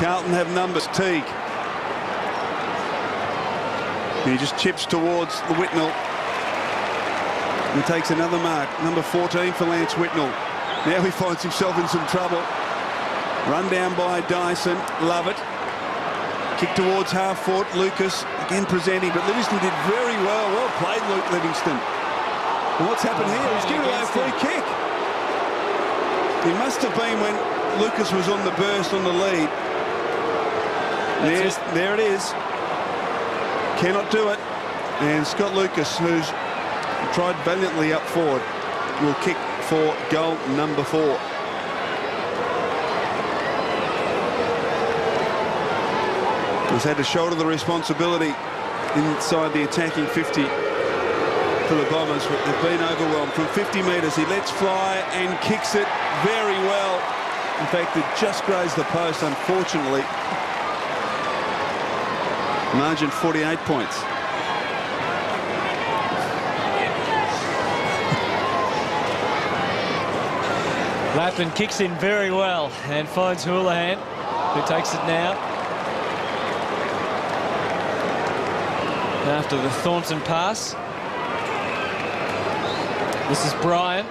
Carlton have numbers. Teague. He just chips towards the Whitnell. And takes another mark. Number 14 for Lance Whitnell. Now he finds himself in some trouble. Run down by Dyson. Love it. Kick towards half forward. Lucas again presenting, but Livingston did very well. Well played, Luke Livingston. And what's happened here? He's given away a free kick. He must have been when Lucas was on the burst on the lead. There it is. Cannot do it. And Scott Lucas, who's tried valiantly up forward, will kick for goal number 4. He's had to shoulder the responsibility inside the attacking 50 for the Bombers. They've been overwhelmed. From 50 metres, he lets fly and kicks it very well. In fact, it just grazed the post, unfortunately. Margin 48 points. Lappin kicks in very well and finds Houlihan, who takes it now. After the Thornton pass. This is Bryan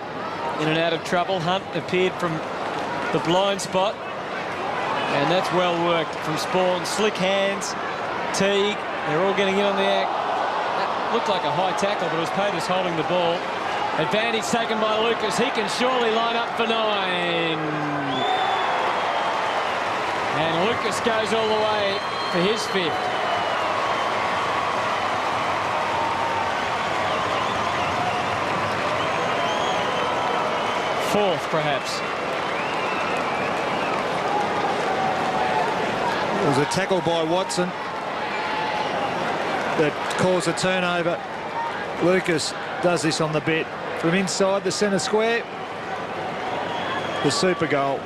in and out of trouble. Hunt appeared from the blind spot. And that's well worked from Spawn. Slick hands. Teague. They're all getting in on the act. That looked like a high tackle, but it was Peters holding the ball. Advantage taken by Lucas. He can surely line up for 9. And Lucas goes all the way for his 5th. Fourth, perhaps. It was a tackle by Watson that caused a turnover. Lucas does this on the bit from inside the centre square. The super goal.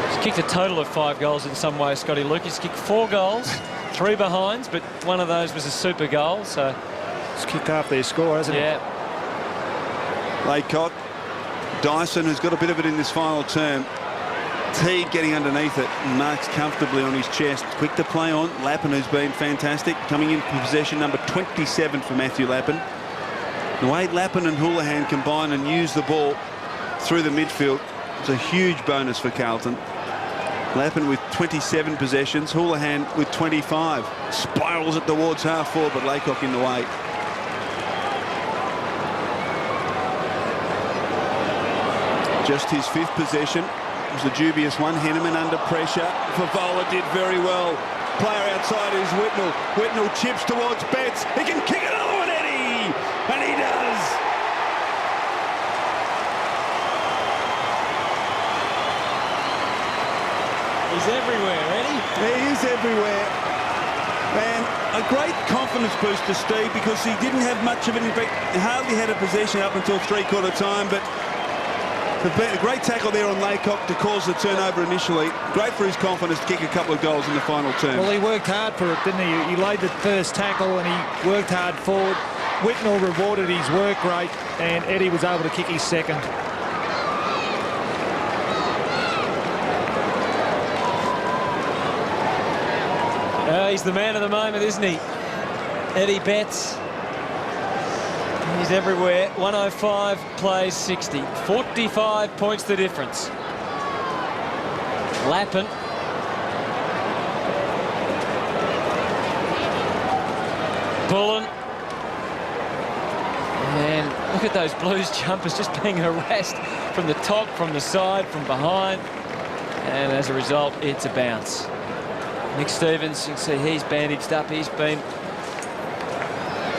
He's kicked a total of 5 goals in some way, Scotty Lucas. Kicked 4 goals, 3 behinds, but one of those was a super goal. So it's kicked half their score, hasn't it? Yeah. Laycock, Dyson has got a bit of it in this final term. Teague getting underneath it, marks comfortably on his chest. Quick to play on. Lappin, who's been fantastic, coming in for possession number 27 for Matthew Lappin. The way Lappin and Houlihan combine and use the ball through the midfield, it's a huge bonus for Carlton. Lappin with 27 possessions, Houlihan with 25. Spirals it towards half forward, but Laycock in the way. Just his 5th possession. It was a dubious one. Henneman under pressure. Favola did very well. Player outside is Whitnell. Whitnell chips towards Betts. He can kick another one, Eddie! And he does! He's everywhere, Eddie. He is everywhere. And a great confidence boost to Steve, because he didn't have much of it. In fact, he hardly had a possession up until 3/4 time, but a great tackle there on Laycock to cause the turnover initially. Great for his confidence to kick a couple of goals in the final term. Well, he worked hard for it, didn't he? He laid the first tackle and he worked hard forward. Whitnell rewarded his work rate, and Eddie was able to kick his second. He's the man of the moment, isn't he? Eddie Betts. He's everywhere. 105 plays 60. 45 points the difference. Lappin. Bullen. And look at those Blues jumpers just being harassed from the top, from the side, from behind. And as a result, it's a bounce. Nick Stevens, you can see he's bandaged up. He's been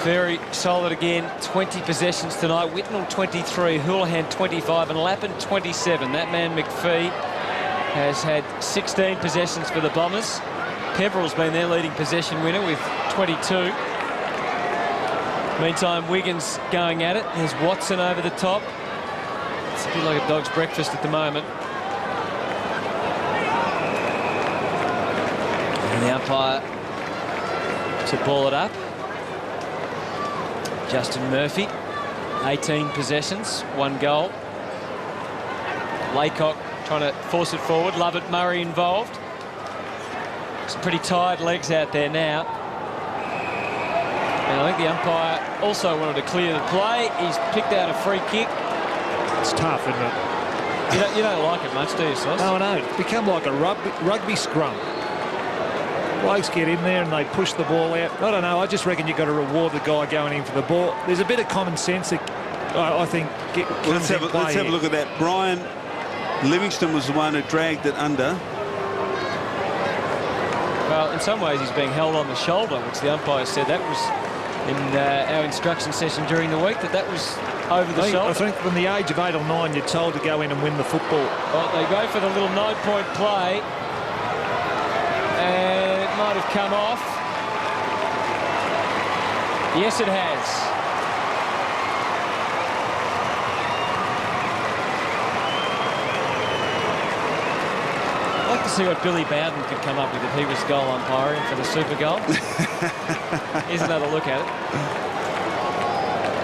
very solid again. 20 possessions tonight. Whitnell 23, Houlihan 25, and Lappin 27. That man McPhee has had 16 possessions for the Bombers. Peverill's been their leading possession winner with 22. Meantime, Wiggins going at it. There's Watson over the top. It's a bit like a dog's breakfast at the moment. And the umpire to ball it up. Justin Murphy, 18 possessions, 1 goal. Laycock trying to force it forward. Lovett Murray involved. Some pretty tired legs out there now. And I think the umpire also wanted to clear the play. He's picked out a free kick. It's tough, isn't it? You don't like it much, do you, Sauce? No, I know. It's become like a rugby scrum. Blokes get in there and they push the ball out. I don't know. I just reckon you've got to reward the guy going in for the ball. There's a bit of common sense that I think let's have a look at that. Brian Livingston was the one who dragged it under. Well, in some ways he's being held on the shoulder, which the umpire said that was in our instruction session during the week, that was over the shoulder. I think from the age of 8 or 9 you're told to go in and win the football. Well, they go for the little 9-point play. And it might have come off. Yes, it has. I'd like to see what Billy Bowden could come up with if he was goal umpiring for the Super Goal. Here's another look at it.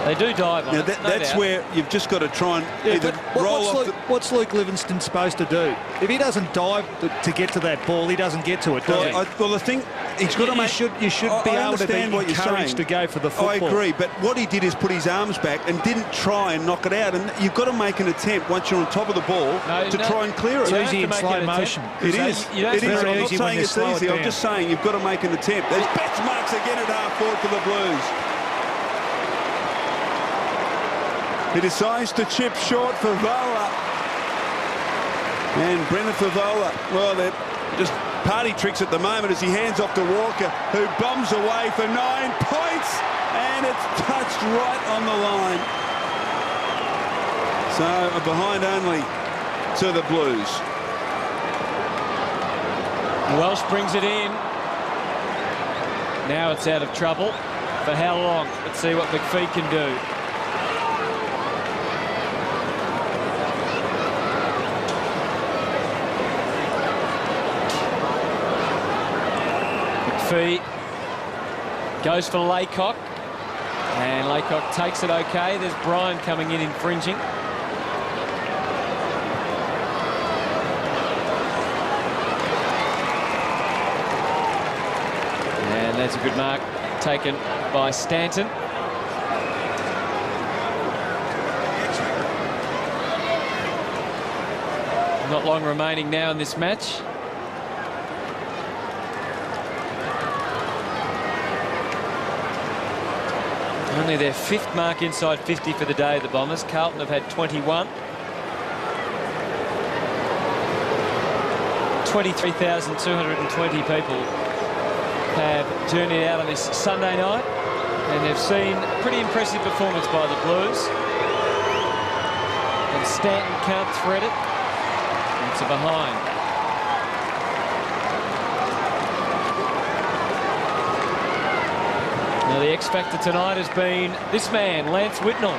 They do dive on it. That's where you've just got to try and either roll off. What's Luke Livingston supposed to do? If he doesn't dive to get to that ball, he doesn't get to it, does he? Well, the thing, he's got to make... You should be able to be encouraged to go for the football. I agree, but what he did is put his arms back and didn't try and knock it out. And you've got to make an attempt once you're on top of the ball to try and clear it. It's easy in slow motion. It is. It is. I'm not saying it's easy. I'm just saying you've got to make an attempt. There's Betts marks again at half forward for the Blues. He decides to chip short for Favola. And Brendan Favola, well, they're just party tricks at the moment as he hands off to Walker, who bombs away for 9 points. And it's touched right on the line. So a behind only to the Blues. Welsh brings it in. Now it's out of trouble. For how long? Let's see what McPhee can do. Fee goes for Laycock, and Laycock takes it okay. There's Bryan coming in infringing. And that's a good mark taken by Stanton. Not long remaining now in this match. Only their 5th mark inside 50 for the day, the Bombers. Carlton have had 21. 23,220 people have journeyed out on this Sunday night, and they've seen a pretty impressive performance by the Blues. And Stanton can't thread it. It's a behind. Now the X factor tonight has been this man, Lance Whitnell.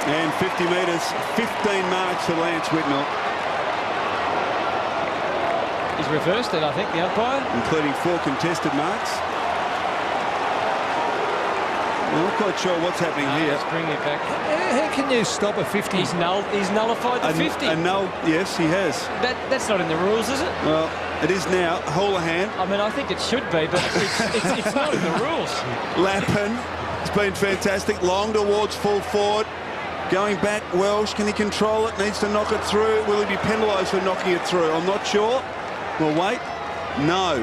And 50 metres, 15 marks for Lance Whitnell. He's reversed it, I think, the umpire. Including 4 contested marks. I'm not quite sure what's happening here. Let's bring it back. How can you stop a 50? He's nullified the 50. Yes, he has. That's not in the rules, is it? Well, it is now. Houlihan. I mean, I think it should be, but it's not in the rules. Lappin. It's been fantastic. Long towards full forward. Going back, Welsh. Can he control it? Needs to knock it through. Will he be penalised for knocking it through? I'm not sure. We'll wait. No.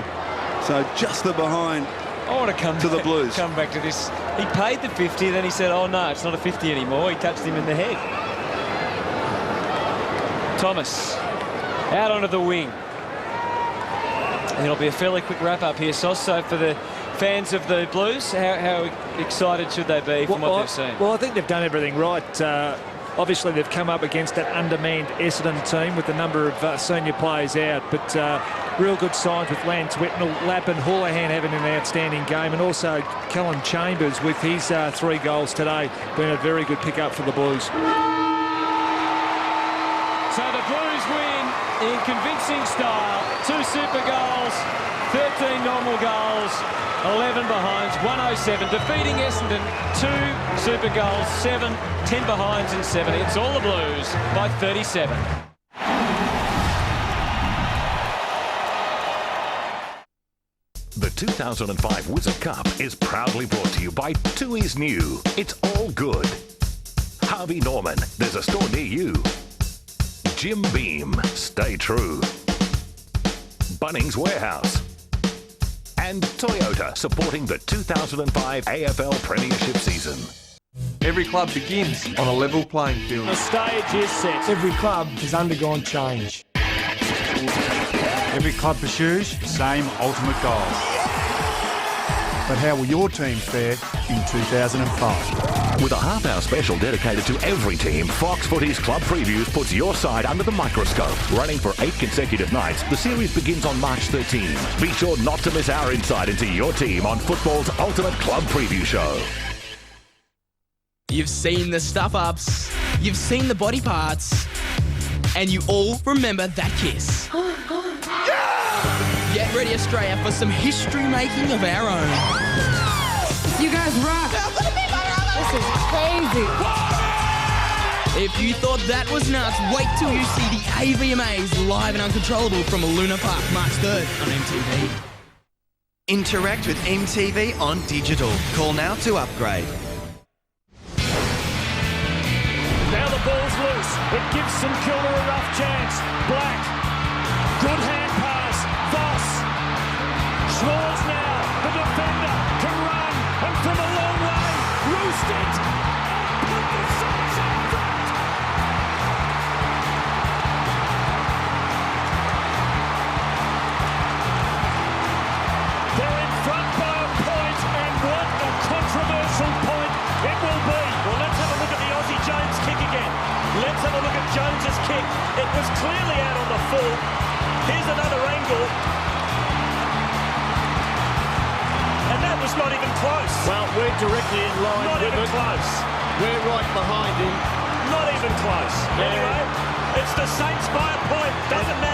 So just the behind. I want to come to the Blues. Come back to this. He paid the 50, then he said, oh no, it's not a 50 anymore. He touched him in the head. Thomas out onto the wing. And it'll be a fairly quick wrap-up here, Sauce. So for the fans of the Blues, how excited should they be from what they've seen? Well, I think they've done everything right. Obviously, they've come up against an undermanned Essendon team with a number of senior players out, but real good signs with Lance Whitnell, Lappin, Houlihan having an outstanding game, and also Callum Chambers with his 3 goals today being a very good pick-up for the Blues. So the Blues win in convincing style. 2 super goals, 13 normal goals, 11 behinds, 107, defeating Essendon. 2 super goals, 7, 10 behinds and 7. It's all the Blues by 37. The 2005 Wizard Cup is proudly brought to you by Tooheys New. It's all good. Harvey Norman, there's a store near you. Jim Beam, stay true. Bunnings Warehouse. And Toyota, supporting the 2005 AFL Premiership season. Every club begins on a level playing field. The stage is set. Every club has undergone change. Every club pursues the same ultimate goal. But how will your team fare in 2005? With a half-hour special dedicated to every team, Fox Footy's Club Previews puts your side under the microscope. Running for 8 consecutive nights, the series begins on March 13. Be sure not to miss our insight into your team on football's ultimate club preview show. You've seen the stuff-ups, you've seen the body parts, and you all remember that kiss. Get ready, Australia, for some history-making of our own. You guys rock. This is crazy. If you thought that was nuts, wait till you see the AVMAs live and uncontrollable from Luna Park, March 3rd on MTV. Interact with MTV on digital. Call now to upgrade. Now the ball's loose. It gives St Kilda a rough chance. Black. Good hand pass. Voss. Schwarz now. The defender can run. And from a long way, roost it. Put the Saints in front. They're in front by a point, and what a controversial point it will be. Well, let's have a look at the Aussie Jones kick again. Let's have a look at Jones's kick. It was clearly out on the full. Here's another angle. And that was not even close. Well, we're directly in line not with even it. Close. We're right behind him. Not even close. Yeah. Anyway, it's the Saints by a point. Doesn't matter.